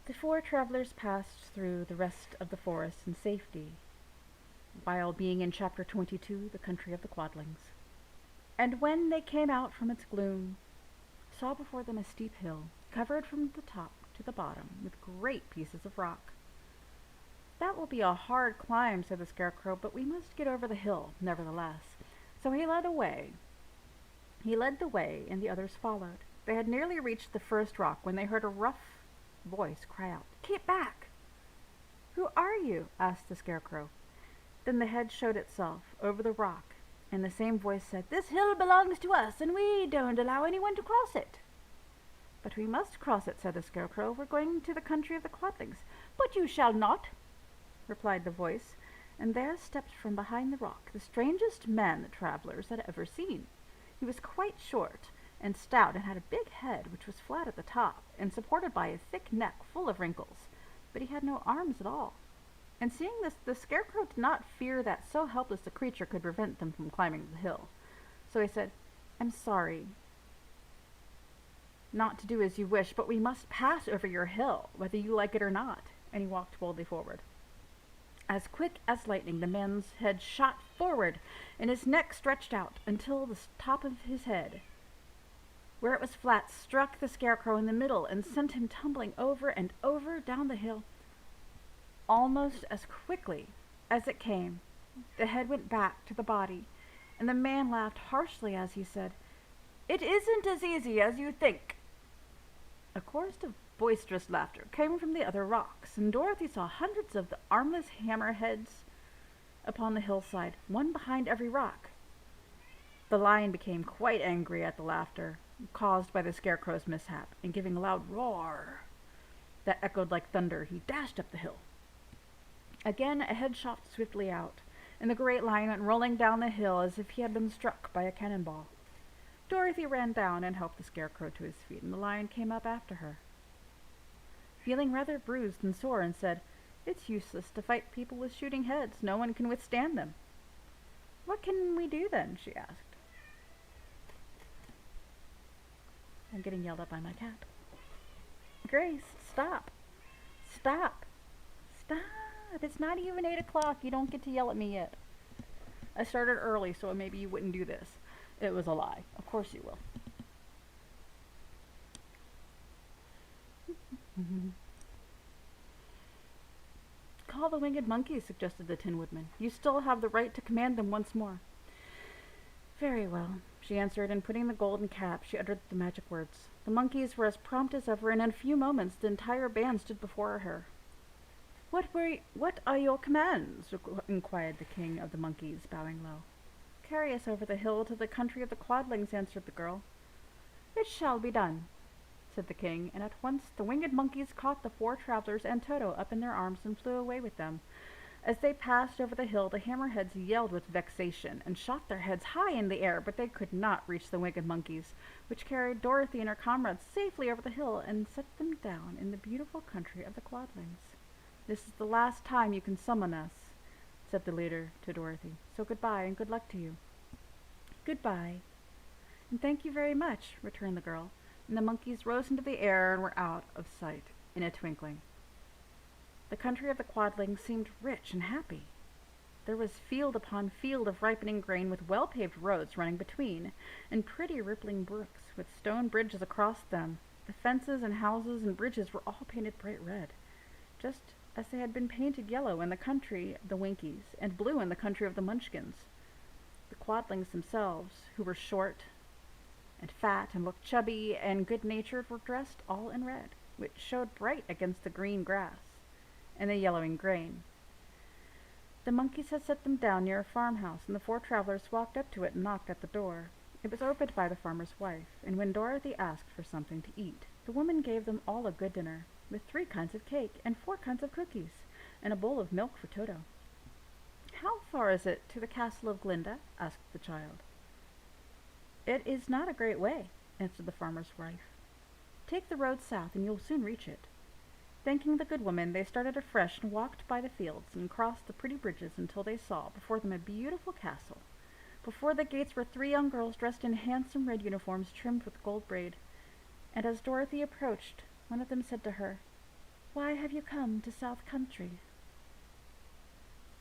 The four travelers passed through the rest of the forest in safety, while being in Chapter 22, the country of the Quadlings. And when they came out from its gloom, saw before them a steep hill, covered from the top to the bottom with great pieces of rock. "That will be a hard climb," said the Scarecrow, "but we must get over the hill, nevertheless." So he led the way, and the others followed. They had nearly reached the first rock when they heard a rough voice cry out, "Keep back!" "Who are you?" asked the Scarecrow. Then the head showed itself over the rock, and the same voice said, "This hill belongs to us, and we don't allow anyone to cross it." "But we must cross it," said the Scarecrow. "We're going to the country of the Quadlings." "But you shall not," replied the voice, and there stepped from behind the rock the strangest man the travelers had ever seen. He was quite short and stout, and had a big head which was flat at the top and supported by a thick neck full of wrinkles, but he had no arms at all. And seeing this, the Scarecrow did not fear that so helpless a creature could prevent them from climbing the hill. So he said, "I'm sorry not to do as you wish, but we must pass over your hill, whether you like it or not." And he walked boldly forward. As quick as lightning, the man's head shot forward, and his neck stretched out until the top of his head, where it was flat, struck the Scarecrow in the middle and sent him tumbling over and over down the hill. Almost as quickly as it came, the head went back to the body, and the man laughed harshly as he said, "It isn't as easy as you think." A chorus of boisterous laughter came from the other rocks, and Dorothy saw hundreds of the armless hammerheads upon the hillside, one behind every rock. The lion became quite angry at the laughter caused by the Scarecrow's mishap, and giving a loud roar that echoed like thunder, he dashed up the hill. Again a head shot swiftly out, and the great lion went rolling down the hill as if he had been struck by a cannonball. Dorothy ran down and helped the Scarecrow to his feet, and the lion came up after her, feeling rather bruised and sore, and said, "It's useless to fight people with shooting heads. No one can withstand them." "What can we do then?" she asked. I'm getting yelled at by my cat. "Grace, stop. Stop. Stop. It's not even 8 o'clock. You don't get to yell at me yet. I started early, so maybe you wouldn't do this." It was a lie. Of course you will. "Call the winged monkeys," suggested the Tin Woodman. "You still have the right to command them once more." "Very well," she answered, and putting the golden cap, she uttered the magic words. The monkeys were as prompt as ever, and in a few moments the entire band stood before her. What are your commands?" inquired the king of the monkeys, bowing low. "Carry us over the hill to the country of the Quadlings," answered the girl. "It shall be done," said the king, and at once the winged monkeys caught the four travelers and Toto up in their arms and flew away with them. As they passed over the hill, the hammerheads yelled with vexation and shot their heads high in the air, but they could not reach the winged monkeys, which carried Dorothy and her comrades safely over the hill and set them down in the beautiful country of the Quadlings. This is the last time you can summon us, said the leader to Dorothy. So goodbye and good luck to you. Goodbye. And thank you very much, returned the girl, and the monkeys rose into the air and were out of sight in a twinkling. The country of the Quadlings seemed rich and happy. There was field upon field of ripening grain with well-paved roads running between, and pretty rippling brooks with stone bridges across them. The fences and houses and bridges were all painted bright red, just as they had been painted yellow in the country of the Winkies, and blue in the country of the Munchkins. The Quadlings themselves, who were short and fat and looked chubby and good-natured, were dressed all in red, which showed bright against the green grass and the yellowing grain. The monkeys had set them down near a farmhouse, and the four travelers walked up to it and knocked at the door. It was opened by the farmer's wife, and when Dorothy asked for something to eat, the woman gave them all a good dinner, with 3 kinds of cake and 4 kinds of cookies, and a bowl of milk for Toto. How far is it to the castle of Glinda? Asked the child. It is not a great way, answered the farmer's wife. Take the road south, and you'll soon reach it. Thanking the good woman, they started afresh and walked by the fields and crossed the pretty bridges until they saw before them a beautiful castle. Before the gates were 3 young girls dressed in handsome red uniforms trimmed with gold braid, and as Dorothy approached, one of them said to her, "Why have you come to South Country?"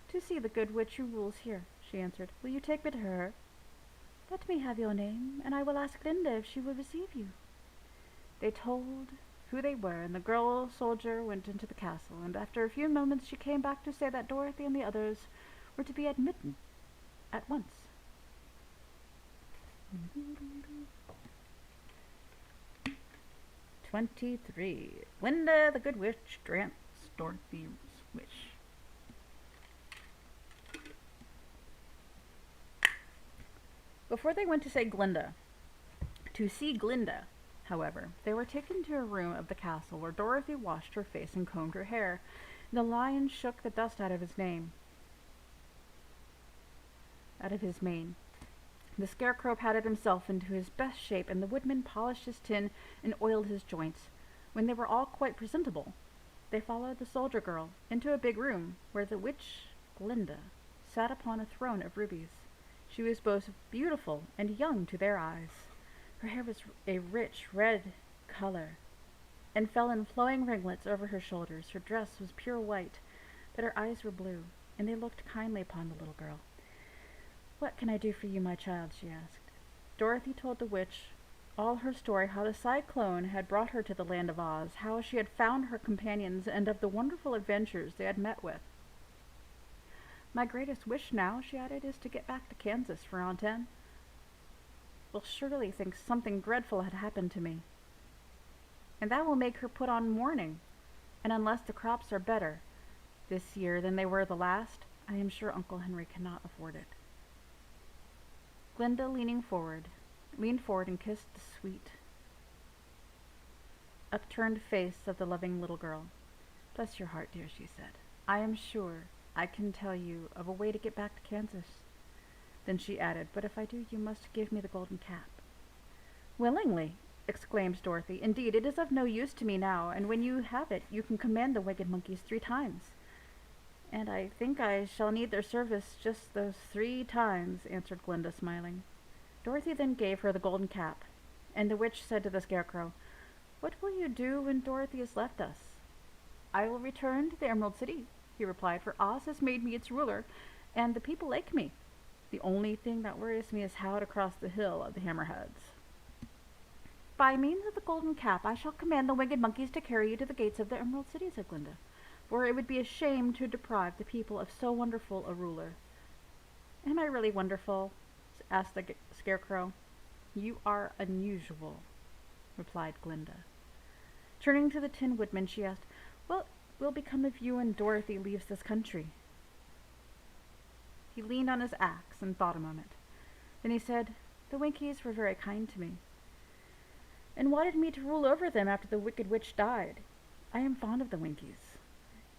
"To see the good witch who rules here," she answered. "Will you take me to her?" "Let me have your name, and I will ask Glinda if she will receive you." They told who they were, and the girl soldier went into the castle, and after a few moments she came back to say that Dorothy and the others were to be admitted at once. "23. Glinda the Good Witch grants Dorothy's wish." Before they went to see Glinda, however, they were taken to a room of the castle where Dorothy washed her face and combed her hair. The lion shook the dust out of his mane. The Scarecrow patted himself into his best shape, and the Woodman polished his tin and oiled his joints. When they were all quite presentable, they followed the soldier girl into a big room where the witch Glinda sat upon a throne of rubies. She was both beautiful and young to their eyes. Her hair was a rich red color and fell in flowing ringlets over her shoulders. Her dress was pure white, but her eyes were blue, and they looked kindly upon the little girl. "What can I do for you, my child?" she asked. Dorothy told the witch all her story, how the cyclone had brought her to the land of Oz, how she had found her companions, and of the wonderful adventures they had met with. "My greatest wish now," she added, "is to get back to Kansas, for Aunt Em will surely think something dreadful had happened to me, and that will make her put on mourning, and unless the crops are better this year than they were the last, I am sure Uncle Henry cannot afford it." Glinda leaned forward and kissed the sweet, upturned face of the loving little girl. "Bless your heart, dear," she said. "I am sure I can tell you of a way to get back to Kansas." Then she added, "But if I do, you must give me the golden cap." "Willingly," exclaimed Dorothy. "Indeed, it is of no use to me now, and when you have it, you can command the wicked monkeys 3 times. "And I think I shall need their service just those 3 times," answered Glinda, smiling. Dorothy then gave her the golden cap, and the witch said to the Scarecrow, "What will you do when Dorothy has left us?" "I will return to the Emerald City," he replied, "for Oz has made me its ruler, and the people like me. The only thing that worries me is how to cross the hill of the Hammerheads." "By means of the golden cap, I shall command the winged monkeys to carry you to the gates of the Emerald City," said Glinda, "for it would be a shame to deprive the people of so wonderful a ruler." "Am I really wonderful?" asked the Scarecrow. "You are unusual," replied Glinda. Turning to the Tin Woodman, she asked, "What will become of you when Dorothy leaves this country?" He leaned on his axe and thought a moment. Then he said, "The Winkies were very kind to me, and wanted me to rule over them after the Wicked Witch died. I am fond of the Winkies,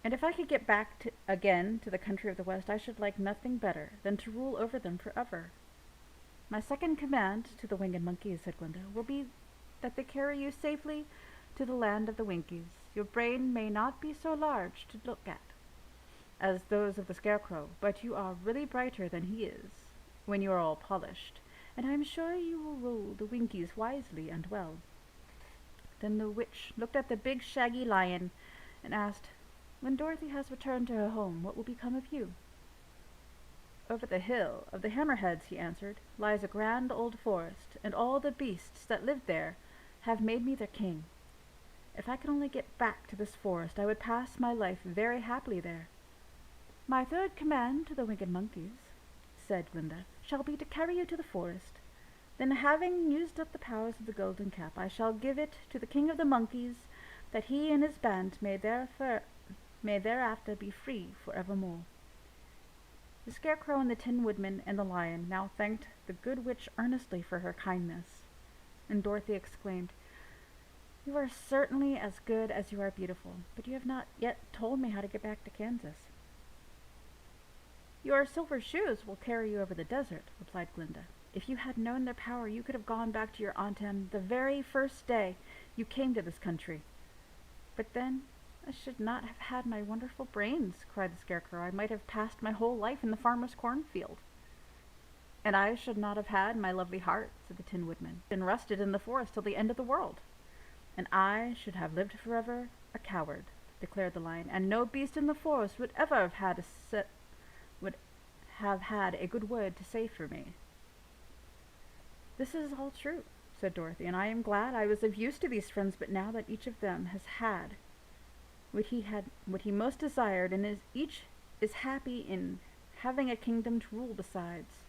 and if I could get back again to the country of the West, I should like nothing better than to rule over them forever." "My second command to the winged monkeys," said Glinda, "will be that they carry you safely to the land of the Winkies. Your brain may not be so large to look at as those of the Scarecrow, but you are really brighter than he is when you are all polished, and I am sure you will rule the Winkies wisely and well." Then the witch looked at the big shaggy lion and asked, "When Dorothy has returned to her home, what will become of you?" "Over the hill of the Hammerheads," he answered, "lies a grand old forest, and all the beasts that live there have made me their king. If I could only get back to this forest, I would pass my life very happily there." "My third command to the Winged Monkeys," said Glinda, "shall be to carry you to the forest. Then, having used up the powers of the Golden Cap, I shall give it to the King of the Monkeys, that he and his band may thereafter be free forevermore." The Scarecrow and the Tin Woodman and the Lion now thanked the good witch earnestly for her kindness, and Dorothy exclaimed, "You are certainly as good as you are beautiful, but you have not yet told me how to get back to Kansas." "Your silver shoes will carry you over the desert," replied Glinda. "If you had known their power, you could have gone back to your Aunt Em the very first day you came to this country." "But then I should not have had my wonderful brains," cried the Scarecrow. "I might have passed my whole life in the farmer's cornfield." "And I should not have had my lovely heart," said the Tin Woodman, "and rusted in the forest till the end of the world." "And I should have lived forever a coward," declared the Lion, "and no beast in the forest would ever have had a good word to say for me." "This is all true," said Dorothy, "and I am glad I was of use to these friends, but now that each of them has had what he most desired, and each is happy in having a kingdom to rule besides,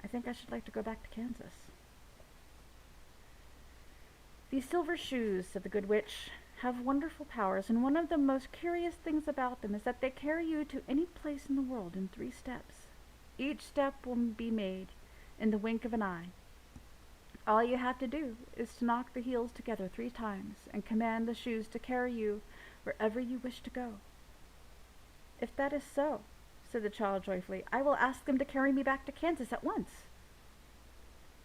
I think I should like to go back to Kansas." "These silver shoes," said the good witch, "have wonderful powers, and one of the most curious things about them is that they carry you to any place in the world in 3 steps. Each step will be made in the wink of an eye. All you have to do is to knock the heels together 3 times and command the shoes to carry you wherever you wish to go." "If that is so," said the child joyfully, "I will ask them to carry me back to Kansas at once."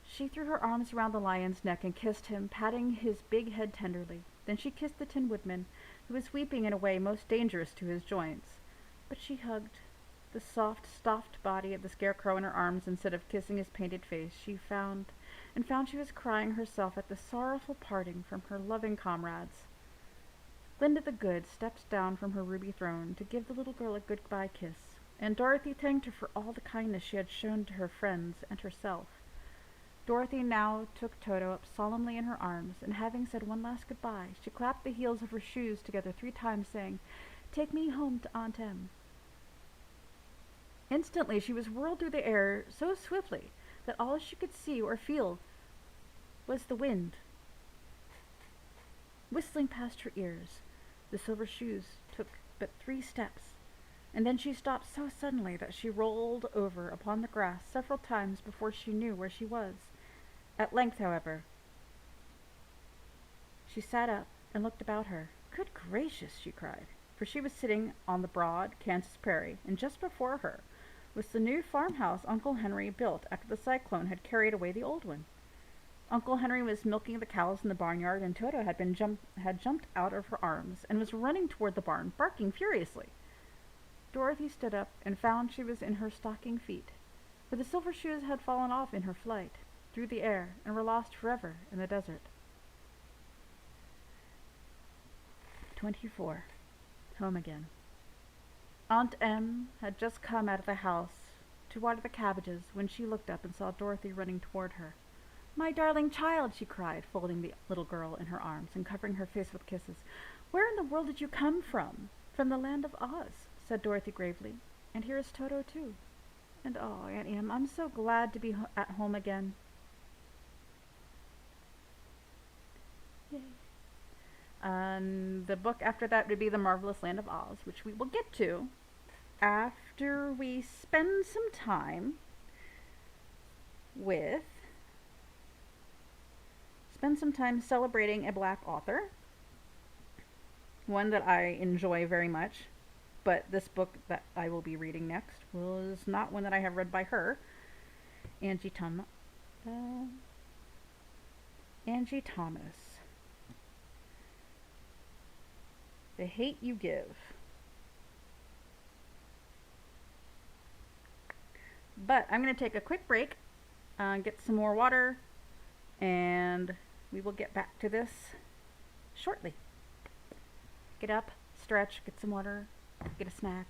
She threw her arms around the Lion's neck and kissed him, patting his big head tenderly. Then she kissed the Tin Woodman, who was weeping in a way most dangerous to his joints. But she hugged the soft body of the Scarecrow in her arms instead of kissing his painted face. She found she was crying herself at the sorrowful parting from her loving comrades. Glinda the Good stepped down from her ruby throne to give the little girl a goodbye kiss, and Dorothy thanked her for all the kindness she had shown to her friends and herself. Dorothy now took Toto up solemnly in her arms, and having said one last goodbye, she clapped the heels of her shoes together 3 times, saying, "Take me home to Aunt Em." Instantly she was whirled through the air so swiftly that all she could see or feel was the wind whistling past her ears. The silver shoes took but 3 steps, and then she stopped so suddenly that she rolled over upon the grass several times before she knew where she was. At length, however, she sat up and looked about her. "Good gracious!" she cried, for she was sitting on the broad Kansas prairie, and just before her was the new farmhouse Uncle Henry built after the cyclone had carried away the old one. Uncle Henry was milking the cows in the barnyard, and Toto had jumped out of her arms and was running toward the barn, barking furiously. Dorothy stood up and found she was in her stocking feet, for the silver shoes had fallen off in her flight through the air and were lost forever in the desert. 24. Home again. Aunt Em had just come out of the house to water the cabbages when she looked up and saw Dorothy running toward her. "My darling child!" she cried, folding the little girl in her arms and covering her face with kisses. "Where in the world did you come from?" "From the land of Oz," said Dorothy gravely. "And here is Toto, too. And oh, Aunt Em, I'm so glad to be at home again." Yay. The book after that would be The Marvelous Land of Oz, which we will get to after we spend some time celebrating a Black author, one that I enjoy very much. But this book that I will be reading next was not one that I have read by her, Angie Thomas. The hate you give. But I'm going to take a quick break, get some more water, and we will get back to this shortly. Get up, stretch, get some water, get a snack,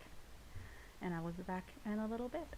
and I will be back in a little bit.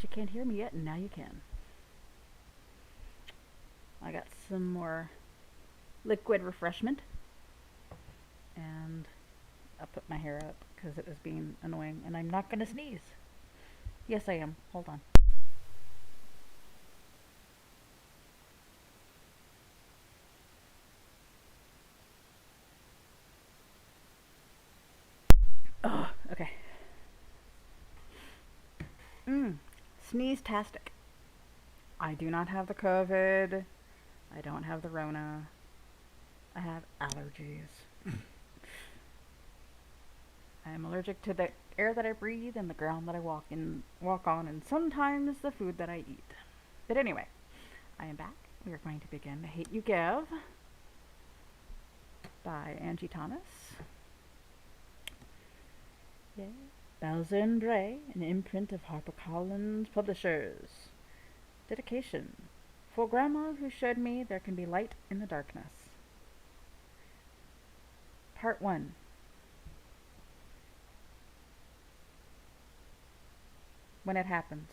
you can't hear me yet, and now you can. I got some more liquid refreshment, and I'll put my hair up because it was being annoying, and I'm not gonna sneeze. Yes, I am. Hold on. Oh, okay. Sneeze-tastic. I do not have the COVID. I don't have the Rona. I have allergies. I am allergic to the air that I breathe and the ground that I walk on, and sometimes the food that I eat. But anyway, I am back. We are going to begin The Hate You Give by Angie Thomas. Yeah. Bowser and Bray, an imprint of HarperCollins Publishers. Dedication. For Grandma who showed me there can be light in the darkness. Part 1. When it happens.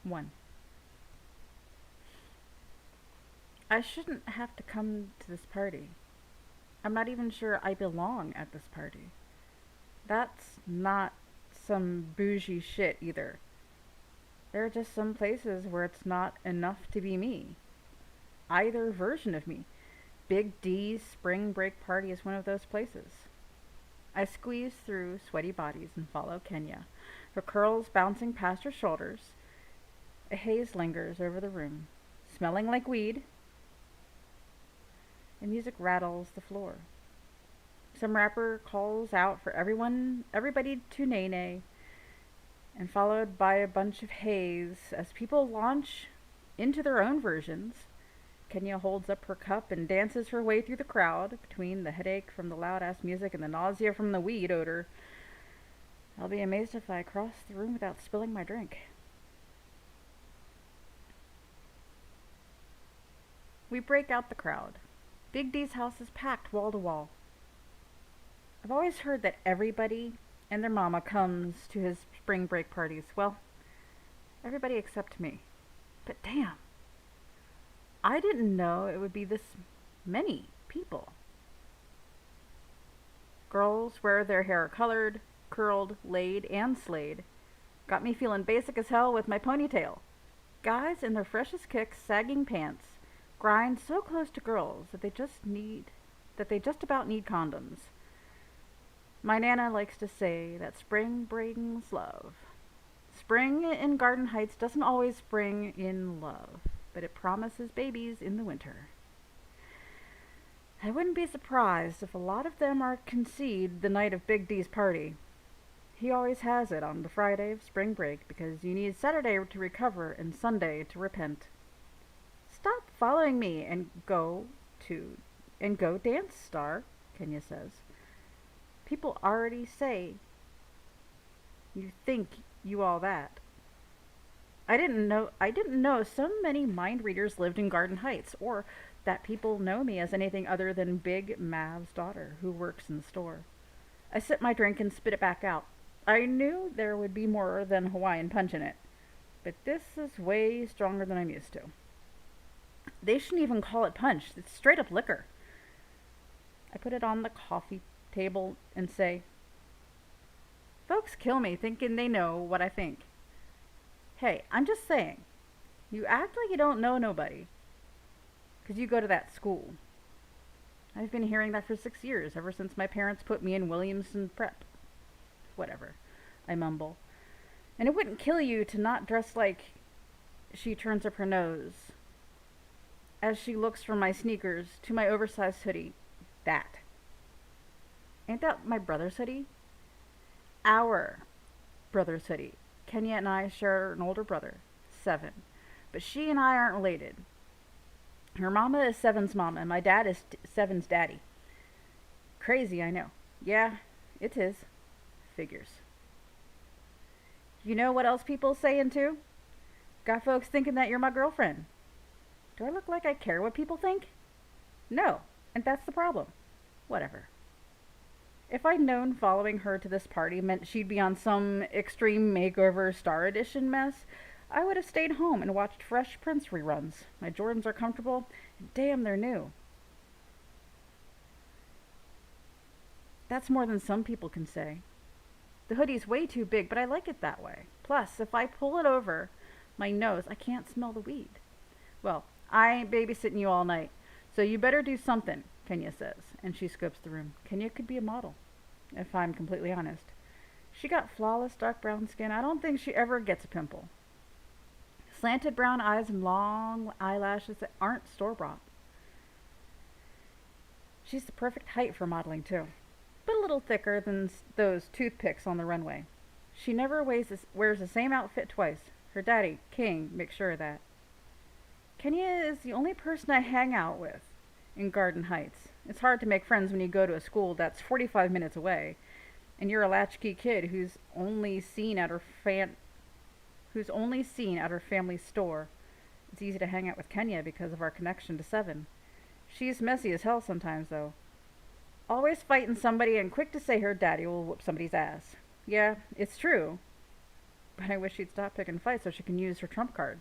1. I shouldn't have to come to this party. I'm not even sure I belong at this party. That's not some bougie shit either. There are just some places where it's not enough to be me. Either version of me. Big D's spring break party is one of those places. I squeeze through sweaty bodies and follow Kenya, her curls bouncing past her shoulders. A haze lingers over the room, smelling like weed. The music rattles the floor. Some rapper calls out for everybody to nay-nay, and followed by a bunch of haze as people launch into their own versions. Kenya holds up her cup and dances her way through the crowd, between the headache from the loud-ass music and the nausea from the weed odor. I'll be amazed if I cross the room without spilling my drink. We break out the crowd. Big D's house is packed wall to wall. I've always heard that everybody and their mama comes to his spring break parties. Well, everybody except me. But damn, I didn't know it would be this many people. Girls wear their hair colored, curled, laid, and slayed. Got me feeling basic as hell with my ponytail. Guys in their freshest kicks, sagging pants, grind so close to girls that they just about need condoms. My Nana likes to say that spring brings love. Spring in Garden Heights doesn't always bring in love, but it promises babies in the winter. I wouldn't be surprised if a lot of them are conceived the night of Big D's party. He always has it on the Friday of spring break because you need Saturday to recover and Sunday to repent. Stop following me and go dance, Star, Kenya says. People already say you think you all that. I didn't know so many mind readers lived in Garden Heights, or that people know me as anything other than Big Mav's daughter who works in the store. I sip my drink and spit it back out. I knew there would be more than Hawaiian punch in it, but this is way stronger than I'm used to. They shouldn't even call it punch. It's straight up liquor. I put it on the coffee table and say, folks kill me thinking they know what I think. Hey, I'm just saying, you act like you don't know nobody, 'cause you go to that school. I've been hearing that for 6 years, ever since my parents put me in Williamson Prep. Whatever, I mumble. And it wouldn't kill you to not dress like... She turns up her nose as she looks from my sneakers to my oversized hoodie. That. Ain't that my brother's hoodie? Our brother's hoodie. Kenya and I share an older brother, 7. But she and I aren't related. Her mama is 7's mama, and my dad is 7's daddy. Crazy, I know. Yeah, it is. Figures. You know what else people saying too? Got folks thinking that you're my girlfriend. Do I look like I care what people think? No, and that's the problem. Whatever. If I'd known following her to this party meant she'd be on some extreme makeover Star Edition mess, I would have stayed home and watched Fresh Prince reruns. My Jordans are comfortable, and damn, they're new. That's more than some people can say. The hoodie's way too big, but I like it that way. Plus, if I pull it over my nose, I can't smell the weed. Well, I ain't babysitting you all night, so you better do something, Kenya says, and she scopes the room. Kenya could be a model, if I'm completely honest. She got flawless dark brown skin. I don't think she ever gets a pimple. Slanted brown eyes and long eyelashes that aren't store-bought. She's the perfect height for modeling, too, but a little thicker than those toothpicks on the runway. She never wears the same outfit twice. Her daddy, King, makes sure of that. Kenya is the only person I hang out with in Garden Heights. It's hard to make friends when you go to a school that's 45 minutes away, and you're a latchkey kid who's only seen at her family's store. It's easy to hang out with Kenya because of our connection to Seven. She's messy as hell sometimes, though. Always fighting somebody and quick to say her daddy will whoop somebody's ass. Yeah, it's true. But I wish she'd stop picking fights so she can use her trump card.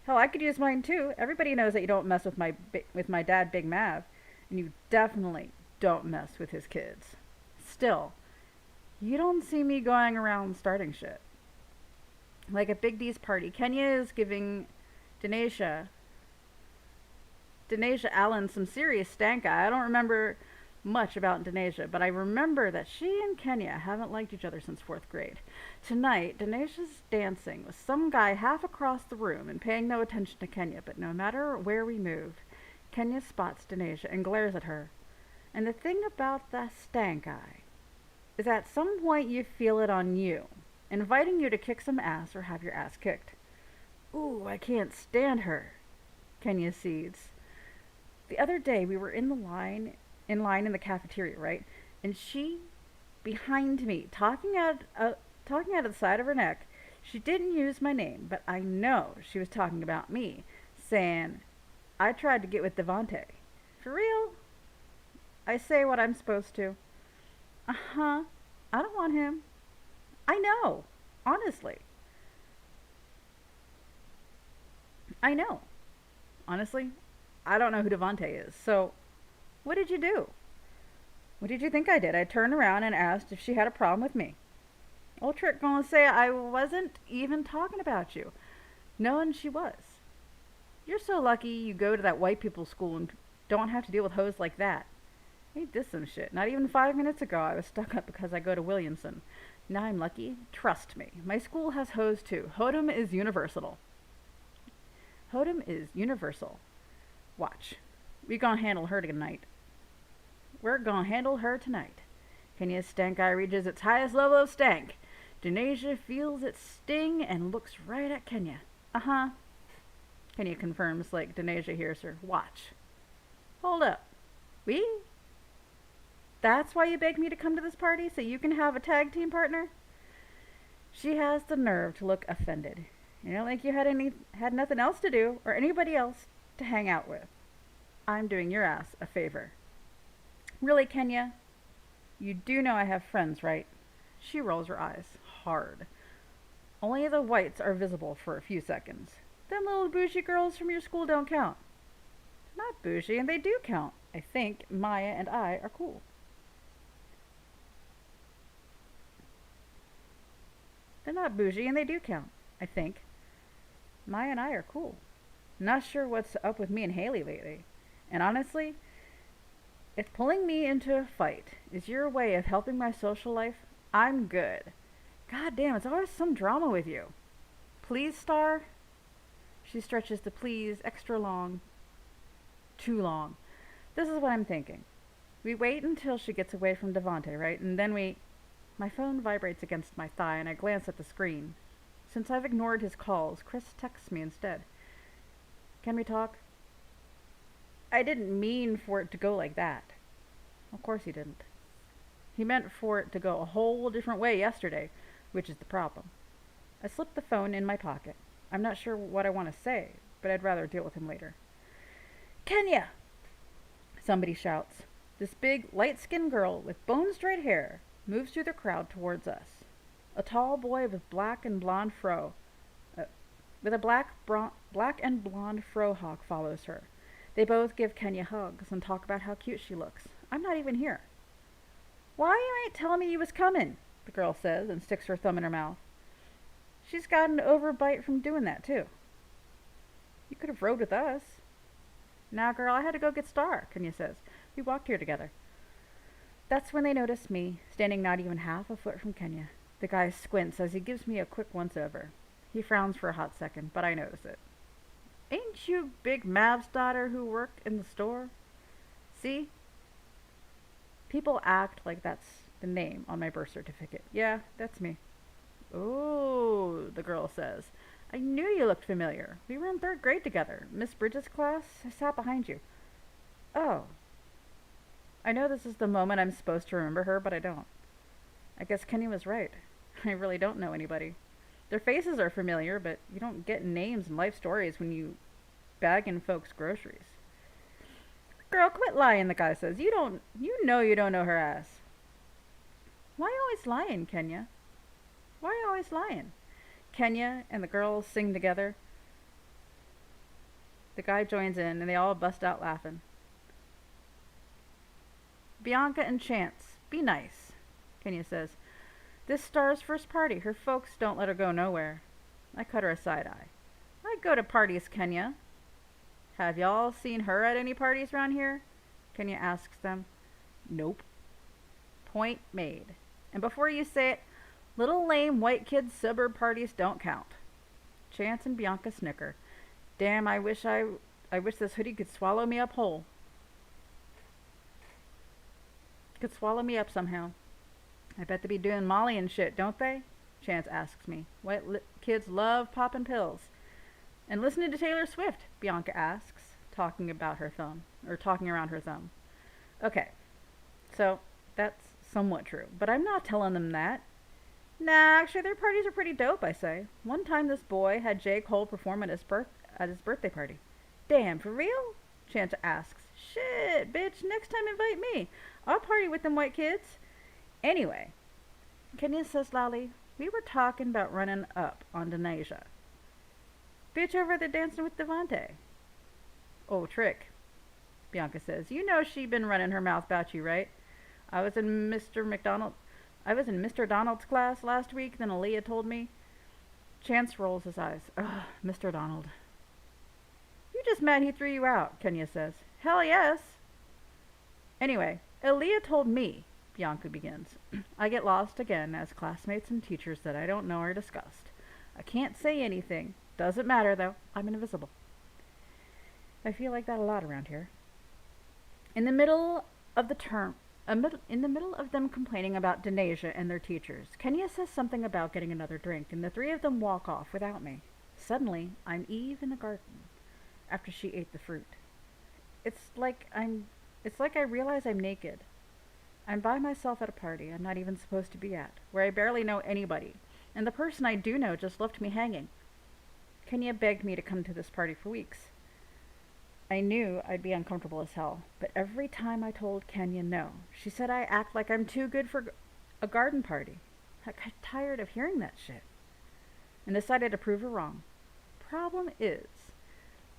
Hell, I could use mine too. Everybody knows that you don't mess with my dad, Big Mav, and you definitely don't mess with his kids. Still, you don't see me going around starting shit. Like at Big D's party, Kenya is giving Denasia Allen some serious stank eye. I don't remember much about Denasia, but I remember that she and Kenya haven't liked each other since 4th grade. Tonight, Denasia's dancing with some guy half across the room and paying no attention to Kenya, but no matter where we move, Kenya spots Denasia and glares at her. And the thing about the stank eye is at some point you feel it on you, inviting you to kick some ass or have your ass kicked. Ooh, I can't stand her, Kenya seethes. The other day we were in line in the cafeteria, right? And she, behind me, talking out of the side of her neck. She didn't use my name, but I know she was talking about me, saying, I tried to get with Devante. For real? I say what I'm supposed to. Uh-huh. I don't want him. I know. Honestly. I know. Honestly, I don't know who Devante is, so what did you do? What did you think I did? I turned around and asked if she had a problem with me. Old Trick gonna say I wasn't even talking about you, knowing she was. You're so lucky you go to that white people's school and don't have to deal with hoes like that. Ain't this some shit? Not even 5 minutes ago I was stuck up because I go to Williamson. Now I'm lucky. Trust me. My school has hoes too. Hodum is universal. Hodum is universal. Watch. We gonna handle her tonight. We're gonna handle her tonight. Kenya's stank eye reaches its highest level of stank. Denasia feels its sting and looks right at Kenya. Uh-huh. Kenya confirms like Denasia hears her. Watch. Hold up. We? That's why you begged me to come to this party? So you can have a tag team partner? She has the nerve to look offended. You know, like you had nothing else to do or anybody else to hang out with. I'm doing your ass a favor. Really, Kenya? You do know I have friends, right? She rolls her eyes hard. Only the whites are visible for a few seconds. Them little bougie girls from your school don't count. Not bougie, and they do count. I think Maya and I are cool. They're not bougie, and they do count. I think Maya and I are cool. Not sure what's up with me and Haley lately. And honestly, if pulling me into a fight is your way of helping my social life, I'm good. God damn, it's always some drama with you. Please, Star? She stretches the please extra long. Too long. This is what I'm thinking. We wait until she gets away from Devante, right? And then we... My phone vibrates against my thigh and I glance at the screen. Since I've ignored his calls, Chris texts me instead. Can we talk? I didn't mean for it to go like that. Of course he didn't. He meant for it to go a whole different way yesterday, which is the problem. I slipped the phone in my pocket. I'm not sure what I want to say, but I'd rather deal with him later. Kenya! Somebody shouts. This big, light-skinned girl with bone-straight hair moves through the crowd towards us. A tall boy with black and blonde fro, with a black and blonde frohawk follows her. They both give Kenya hugs and talk about how cute she looks. I'm not even here. Why you ain't telling me you was coming? The girl says and sticks her thumb in her mouth. She's got an overbite from doing that, too. You could have rode with us. Nah, girl, I had to go get Star, Kenya says. We walked here together. That's when they notice me, standing not even half a foot from Kenya. The guy squints as he gives me a quick once-over. He frowns for a hot second, but I notice it. Ain't you Big Mav's daughter who worked in the store? See? People act like that's the name on my birth certificate. Yeah, that's me. Oh, the girl says. I knew you looked familiar. We were in 3rd grade together. Miss Bridges' class? I sat behind you. Oh. I know this is the moment I'm supposed to remember her, but I don't. I guess Kenny was right. I really don't know anybody. Their faces are familiar, but you don't get names and life stories when you bag in folks' groceries. Girl, quit lying, the guy says. You know you don't know her ass. Why always lying, Kenya? Why always lying? Kenya and the girls sing together. The guy joins in, and they all bust out laughing. Bianca and Chance, be nice, Kenya says. This Star's first party. Her folks don't let her go nowhere. I cut her a side eye. I go to parties, Kenya. Have y'all seen her at any parties around here? Kenya asks them. Nope. Point made. And before you say it, little lame white kids' suburb parties don't count. Chance and Bianca snicker. Damn, I wish this hoodie could swallow me up whole. Could swallow me up somehow. I bet they be doing Molly and shit, don't they? Chance asks me. Kids love popping pills. And listening to Taylor Swift, Bianca asks, talking around her thumb. Okay, so that's somewhat true, but I'm not telling them that. Nah, actually their parties are pretty dope, I say. One time this boy had J. Cole perform at his birthday party. Damn, for real? Chance asks. Shit, bitch, next time invite me. I'll party with them white kids. Anyway, Kenya says loudly, we were talking about running up on Denasia. Bitch over there dancing with Devante. Oh, trick, Bianca says. You know she been running her mouth about you, right? I was in Mr. Donald's class last week, then Aaliyah told me. Chance rolls his eyes. Ugh, Mr. Donald. You just mad he threw you out, Kenya says. Hell yes. Anyway, Aaliyah told me, Bianca begins. I get lost again as classmates and teachers that I don't know are discussed. I can't say anything. Doesn't matter, though. I'm invisible. I feel like that a lot around here. In the middle of them complaining about Denasia and their teachers, Kenya says something about getting another drink, and the three of them walk off without me. Suddenly, I'm Eve in the garden, after she ate the fruit. It's like I realize I'm naked. I'm by myself at a party I'm not even supposed to be at, where I barely know anybody, and the person I do know just left me hanging. Kenya begged me to come to this party for weeks. I knew I'd be uncomfortable as hell, but every time I told Kenya no, she said I act like I'm too good for a garden party. I got tired of hearing that shit, and decided to prove her wrong. Problem is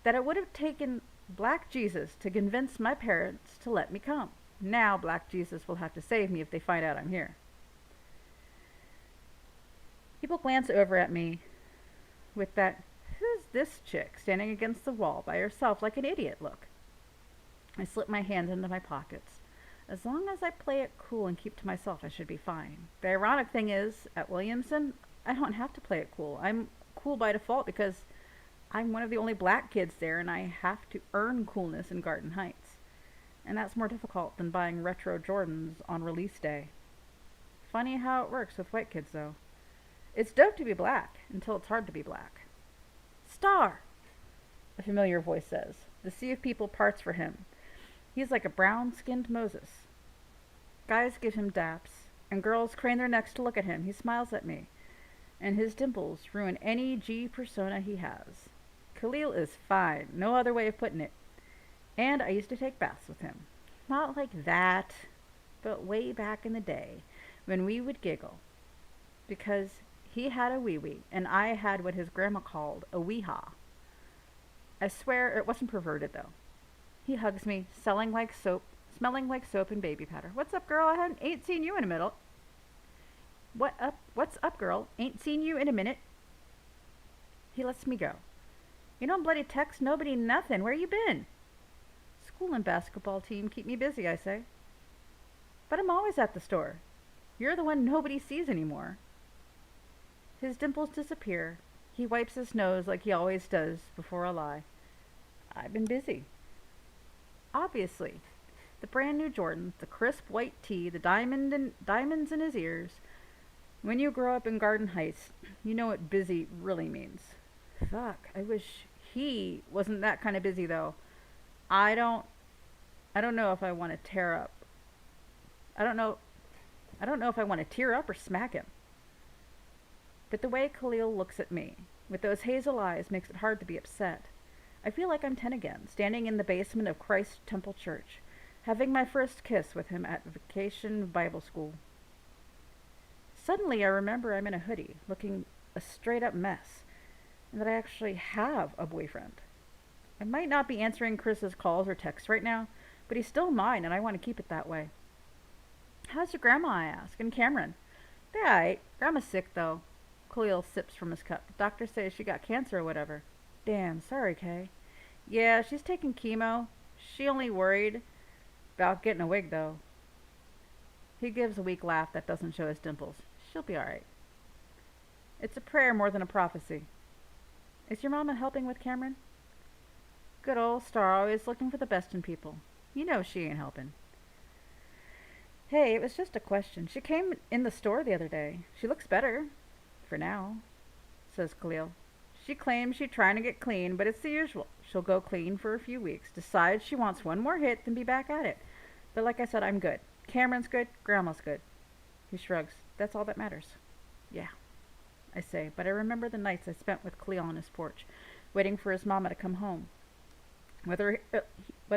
that it would have taken Black Jesus to convince my parents to let me come. Now Black Jesus will have to save me if they find out I'm here. People glance over at me with that, who's this chick standing against the wall by herself like an idiot look. I slip my hands into my pockets. As long as I play it cool and keep to myself, I should be fine. The ironic thing is, at Williamson, I don't have to play it cool. I'm cool by default because I'm one of the only black kids there, and I have to earn coolness in Garden Heights. And that's more difficult than buying retro Jordans on release day. Funny how it works with white kids, though. It's dope to be black, until it's hard to be black. Star, a familiar voice says. The sea of people parts for him. He's like a brown-skinned Moses. Guys give him daps, and girls crane their necks to look at him. He smiles at me, and his dimples ruin any G persona he has. Khalil is fine, no other way of putting it. And I used to take baths with him. Not like that, but way back in the day when we would giggle because he had a wee wee and I had what his grandma called a wee haw. I swear it wasn't perverted though. He hugs me, smelling like soap and baby powder. What's up, girl? Ain't seen you in a minute. What up? What's up, girl? Ain't seen you in a minute. He lets me go. You don't bloody text nobody nothing. Where you been? School and basketball team keep me busy, I say. But I'm always at the store. You're the one nobody sees anymore. His dimples disappear. He wipes his nose like he always does before a lie. I've been busy. Obviously. The brand new Jordans, the crisp white tee, the diamonds in his ears. When you grow up in Garden Heights, you know what busy really means. Fuck, I wish he wasn't that kind of busy though. I don't know if I want to tear up. I don't know if I want to tear up or smack him. But the way Khalil looks at me, with those hazel eyes, makes it hard to be upset. I feel like I'm 10 again, standing in the basement of Christ Temple Church, having my first kiss with him at vacation Bible school. Suddenly I remember I'm in a hoodie, looking a straight up mess, and that I actually have a boyfriend. I might not be answering Chris's calls or texts right now, but he's still mine and I want to keep it that way. How's your grandma, I ask, and Cameron? They're alright. Grandma's sick though. Khalil sips from his cup. Doctors say she got cancer or whatever. Damn, sorry, Kay. Yeah, she's taking chemo. She only worried about getting a wig though. He gives a weak laugh that doesn't show his dimples. She'll be alright. It's a prayer more than a prophecy. Is your mama helping with Cameron? Good old Star, always looking for the best in people. You know she ain't helping. Hey, it was just a question. She came in the store the other day. She looks better. For now, says Khalil. She claims she's trying to get clean, but it's the usual. She'll go clean for a few weeks, decides she wants one more hit, then be back at it. But like I said, I'm good. Cameron's good. Grandma's good. He shrugs. That's all that matters. Yeah, I say, but I remember the nights I spent with Khalil on his porch, waiting for his mama to come home. Whether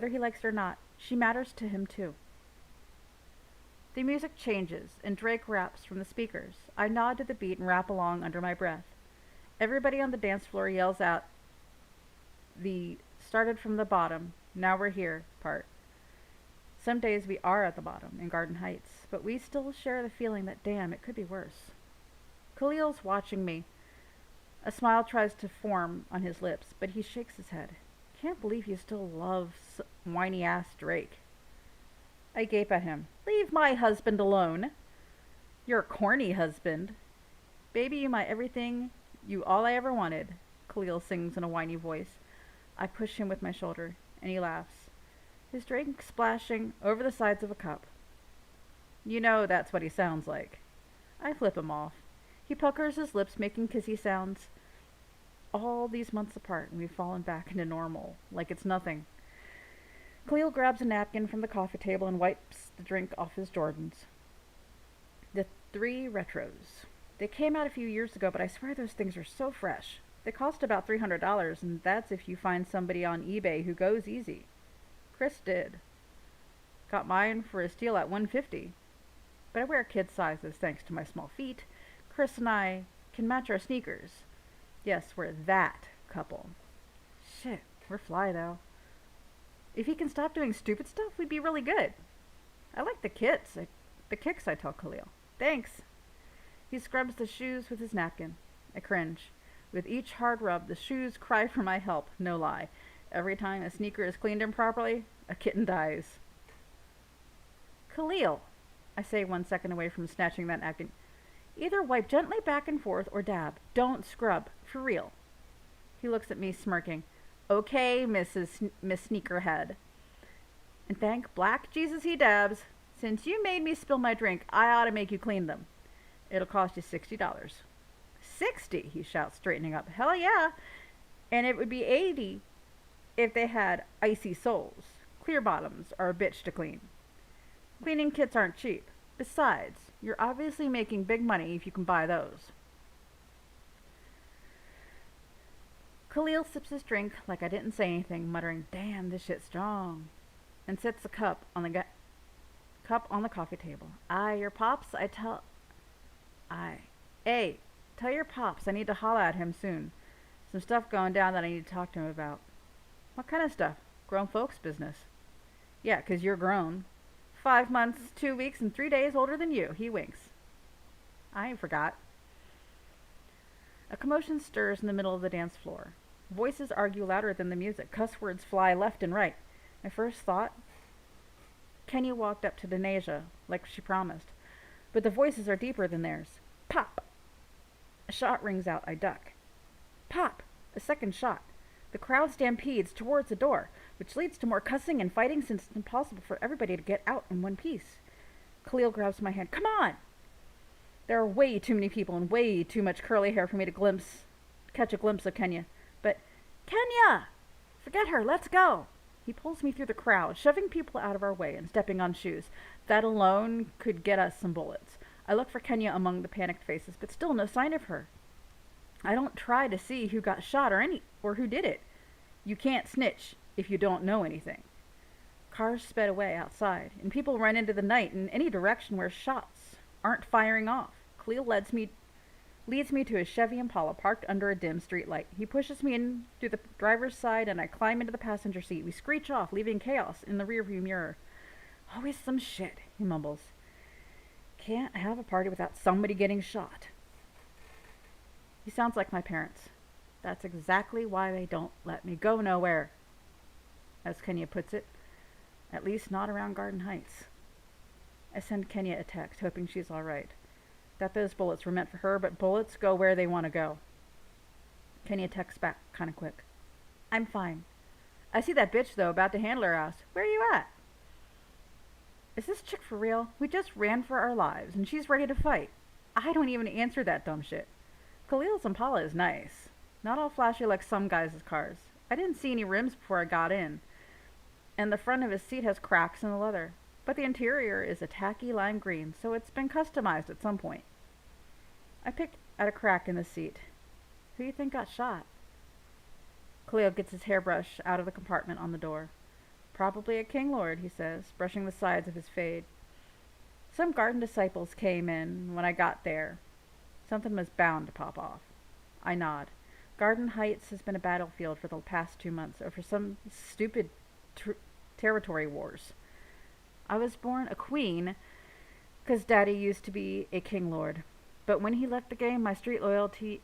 he likes it or not, she matters to him too. The music changes, and Drake raps from the speakers. I nod to the beat and rap along under my breath. Everybody on the dance floor yells out the started from the bottom, now we're here part. Some days we are at the bottom in Garden Heights, but we still share the feeling that, damn, it could be worse. Khalil's watching me. A smile tries to form on his lips, but he shakes his head. Can't believe you still love whiny-ass Drake. I gape at him. Leave my husband alone. Your corny husband. Baby, you my everything, you all I ever wanted, Khalil sings in a whiny voice. I push him with my shoulder, and he laughs, his drink splashing over the sides of a cup. You know that's what he sounds like. I flip him off. He puckers his lips, making kissy sounds. All these months apart, and we've fallen back into normal, like it's nothing. Khalil grabs a napkin from the coffee table and wipes the drink off his Jordans. The 3 retros. They came out a few years ago, but I swear those things are so fresh. They cost about $300, and that's if you find somebody on eBay who goes easy. Chris did. Got mine for a steal at $150. But I wear kid sizes thanks to my small feet. Chris and I can match our sneakers. Yes, we're that couple. Shit, we're fly though. If he can stop doing stupid stuff, we'd be really good. I like the kicks, I tell Khalil. Thanks. He scrubs the shoes with his napkin. I cringe. With each hard rub, the shoes cry for my help, no lie. Every time a sneaker is cleaned improperly, a kitten dies. Khalil, I say 1 second away from snatching that napkin. Either wipe gently back and forth or dab. Don't scrub. For real. He looks at me smirking. Okay, Miss Sneakerhead. And thank black Jesus he dabs. Since you made me spill my drink, I ought to make you clean them. It'll cost you $60. 60, he shouts, straightening up. Hell yeah. And it would be 80 if they had icy soles. Clear bottoms are a bitch to clean. Cleaning kits aren't cheap. Besides, you're obviously making big money if you can buy those. Khalil sips his drink like I didn't say anything, muttering, damn, this shit's strong. and sets the cup on the coffee table. Your pops, hey, tell your pops I need to holla at him soon. Some stuff going down that I need to talk to him about. What kind of stuff? Grown folks business. Yeah, 'cause you're grown. 5 months, 2 weeks, and 3 days older than you. He winks. I ain't forgot. A commotion stirs in the middle of the dance floor. Voices argue louder than the music. Cuss words fly left and right. My first thought, Kenya walked up to Denasia, like she promised. But the voices are deeper than theirs. Pop! A shot rings out. I duck. Pop! A second shot. The crowd stampedes towards the door, which leads to more cussing and fighting since it's impossible for everybody to get out in one piece. Khalil grabs my hand. Come on! There are way too many people and way too much curly hair for me to catch a glimpse of Kenya. But, Kenya! Forget her, let's go! He pulls me through the crowd, shoving people out of our way and stepping on shoes. That alone could get us some bullets. I look for Kenya among the panicked faces, but still no sign of her. I don't try to see who got shot or who did it. You can't snitch if you don't know anything. Cars sped away outside, and people run into the night in any direction where shots aren't firing off. Khalil leads me to a Chevy Impala parked under a dim street light. He pushes me in through the driver's side, and I climb into the passenger seat. We screech off, leaving chaos in the rearview mirror. Always some shit, he mumbles. Can't have a party without somebody getting shot. He sounds like my parents. That's exactly why they don't let me go nowhere, as Kenya puts it. At least not around Garden Heights. I send Kenya a text, hoping she's all right. That those bullets were meant for her, but bullets go where they want to go. Kenya texts back kind of quick. I'm fine. I see that bitch, though, about to handle her ass. Where are you at? Is this chick for real? We just ran for our lives, and she's ready to fight. I don't even answer that dumb shit. Khalil's Impala is nice. Not all flashy like some guys' cars. I didn't see any rims before I got in, and the front of his seat has cracks in the leather. But the interior is a tacky lime green, so it's been customized at some point. I picked at a crack in the seat. Who do you think got shot? Khalil gets his hairbrush out of the compartment on the door. Probably a king lord, he says, brushing the sides of his fade. Some garden disciples came in when I got there. Something was bound to pop off. I nod. Garden Heights has been a battlefield for the past 2 months over some stupid territory wars. I was born a queen because Daddy used to be a king lord. But when he left the game, my street royalty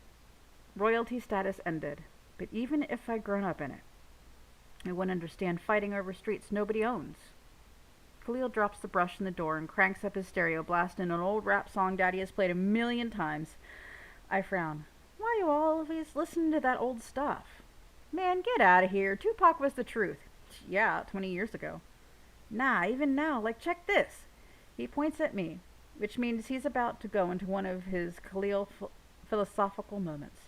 status ended. But even if I'd grown up in it, I wouldn't understand fighting over streets nobody owns. Khalil drops the brush in the door and cranks up his stereo, blasting an old rap song Daddy has played 1,000,000 times. I frown. Why you always listening to that old stuff? Man, get out of here. Tupac was the truth. Yeah, 20 years ago. Nah, even now, like, check this. He points at me, which means he's about to go into one of his Khalil philosophical moments.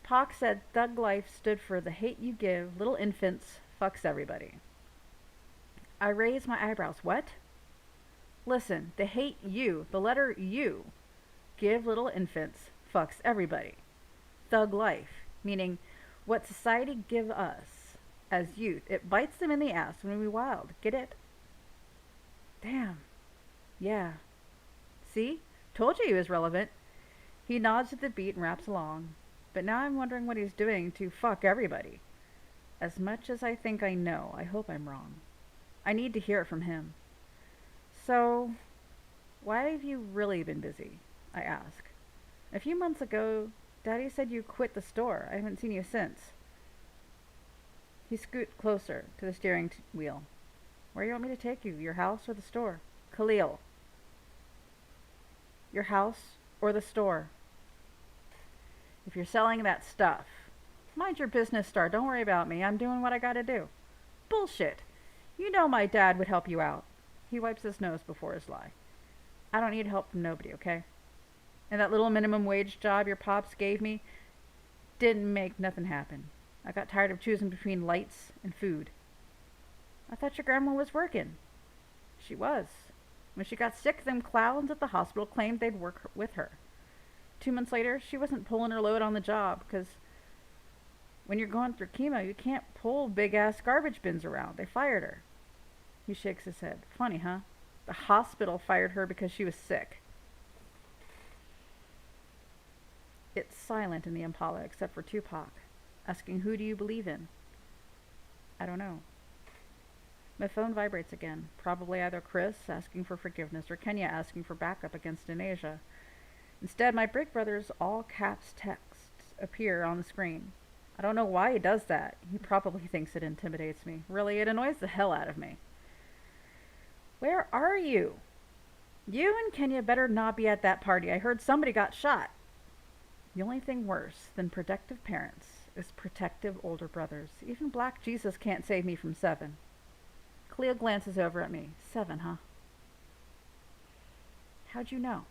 Pac said thug life stood for the hate you give little infants fucks everybody. I raise my eyebrows. What? Listen, the hate you, the letter U, give little infants fucks everybody. Thug life, meaning what society give us as youth. It bites them in the ass when we wild. Get it? Damn. Yeah. See? Told you he was relevant. He nods at the beat and raps along. But now I'm wondering what he's doing to fuck everybody. As much as I think I know, I hope I'm wrong. I need to hear it from him. So, why have you really been busy? I ask. A few months ago, Daddy said you quit the store. I haven't seen you since. He scoots closer to the steering wheel. Where do you want me to take you? Your house or the store? Khalil. Your house or the store? If you're selling that stuff, mind your business, Star. Don't worry about me. I'm doing what I gotta do. Bullshit. You know my dad would help you out. He wipes his nose before his lie. I don't need help from nobody, okay? And that little minimum wage job your pops gave me didn't make nothing happen. I got tired of choosing between lights and food. I thought your grandma was working. She was. When she got sick, them clowns at the hospital claimed they'd work with her. 2 months later, she wasn't pulling her load on the job because When you're going through chemo, you can't pull big ass garbage bins around. They fired her. He shakes his head. Funny, huh? The hospital fired her because she was sick. It's silent in the Impala except for Tupac, asking, who do you believe in? I don't know. My phone vibrates again. Probably either Chris asking for forgiveness or Kenya asking for backup against Inasia. Instead, my Big Brother's all caps texts appear on the screen. I don't know why he does that. He probably thinks it intimidates me. Really, it annoys the hell out of me. Where are you? You and Kenya better not be at that party. I heard somebody got shot. The only thing worse than protective parents is protective older brothers. Even Black Jesus can't save me from 7. Cleo glances over at me. 7, huh? How'd you know?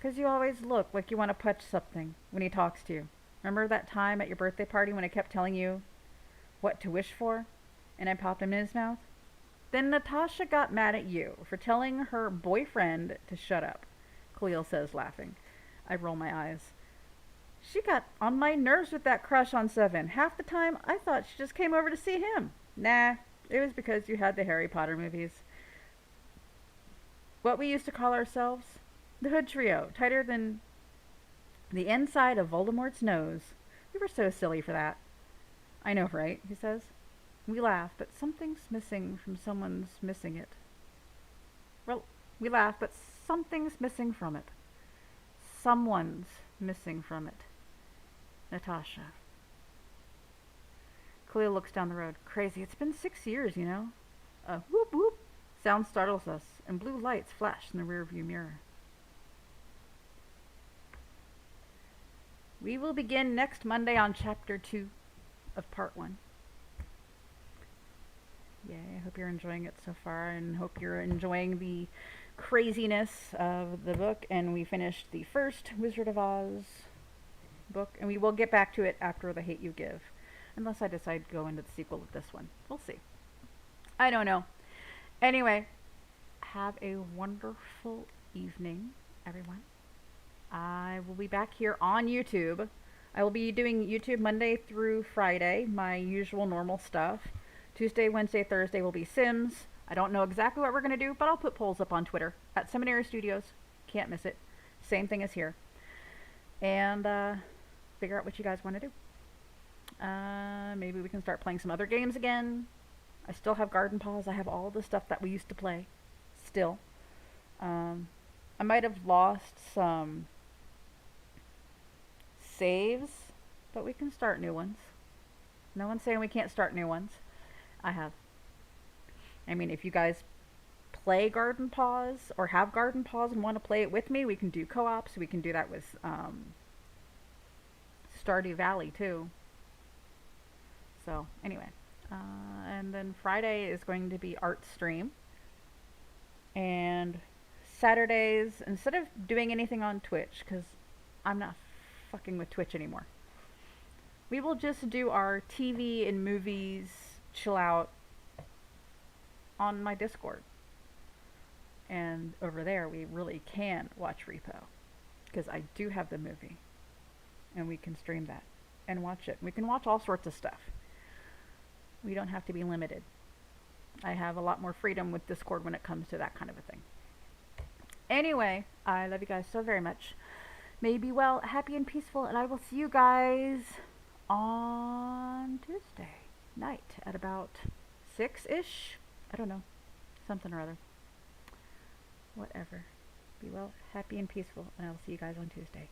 'Cause you always look like you want to punch something when he talks to you. Remember that time at your birthday party when I kept telling you what to wish for? And I popped him in his mouth? Then Natasha got mad at you for telling her boyfriend to shut up, Khalil says, laughing. I roll my eyes. She got on my nerves with that crush on 7. Half the time, I thought she just came over to see him. Nah, it was because you had the Harry Potter movies. What we used to call ourselves? The Hood Trio, tighter than the inside of Voldemort's nose. We were so silly for that. I know, right? He says. We laugh, but something's missing from someone's missing it. Well, we laugh, but something's missing from it. Someone's missing from it. Natasha. Cleo looks down the road. Crazy. It's been 6 years, you know. A whoop whoop sound startles us, and blue lights flash in the rearview mirror. We will begin next Monday on Chapter 2 of Part 1. Yay, I hope you're enjoying it so far, and hope you're enjoying the craziness of the book. And we finished the first Wizard of Oz book, and we will get back to it after The Hate You Give, unless I decide to go into the sequel of this one. We'll see. I don't know. Anyway, have a wonderful evening, everyone. I will be back here on YouTube. I will be doing YouTube Monday through Friday, my usual normal stuff. Tuesday, Wednesday, Thursday will be Sims. I don't know exactly what we're going to do, but I'll put polls up on Twitter at Siminary Studios. Can't miss it. Same thing as here. And figure out what you guys want to do. Maybe we can start playing some other games again. I still have Garden Paws. I have all the stuff that we used to play. Still. I might have lost some saves, but we can start new ones. No one's saying we can't start new ones. I have. I mean, if you guys play Garden Paws or have Garden Paws and want to play it with me, we can do co-ops. We can do that with Stardew Valley too. So anyway, and then Friday is going to be art stream, and Saturdays, instead of doing anything on Twitch, because I'm not fucking with Twitch anymore, we will just do our TV and movies chill out on my Discord. And over there we really can watch Repo, because I do have the movie and we can stream that and watch it. We can watch all sorts of stuff. We don't have to be limited. I have a lot more freedom with Discord when it comes to that kind of a thing. Anyway, I love you guys so very much. May you be well, happy, and peaceful, and I will see you guys on Tuesday night at about 6-ish. I don't know. Something or other. Whatever. Be well, happy, and peaceful, and I will see you guys on Tuesday.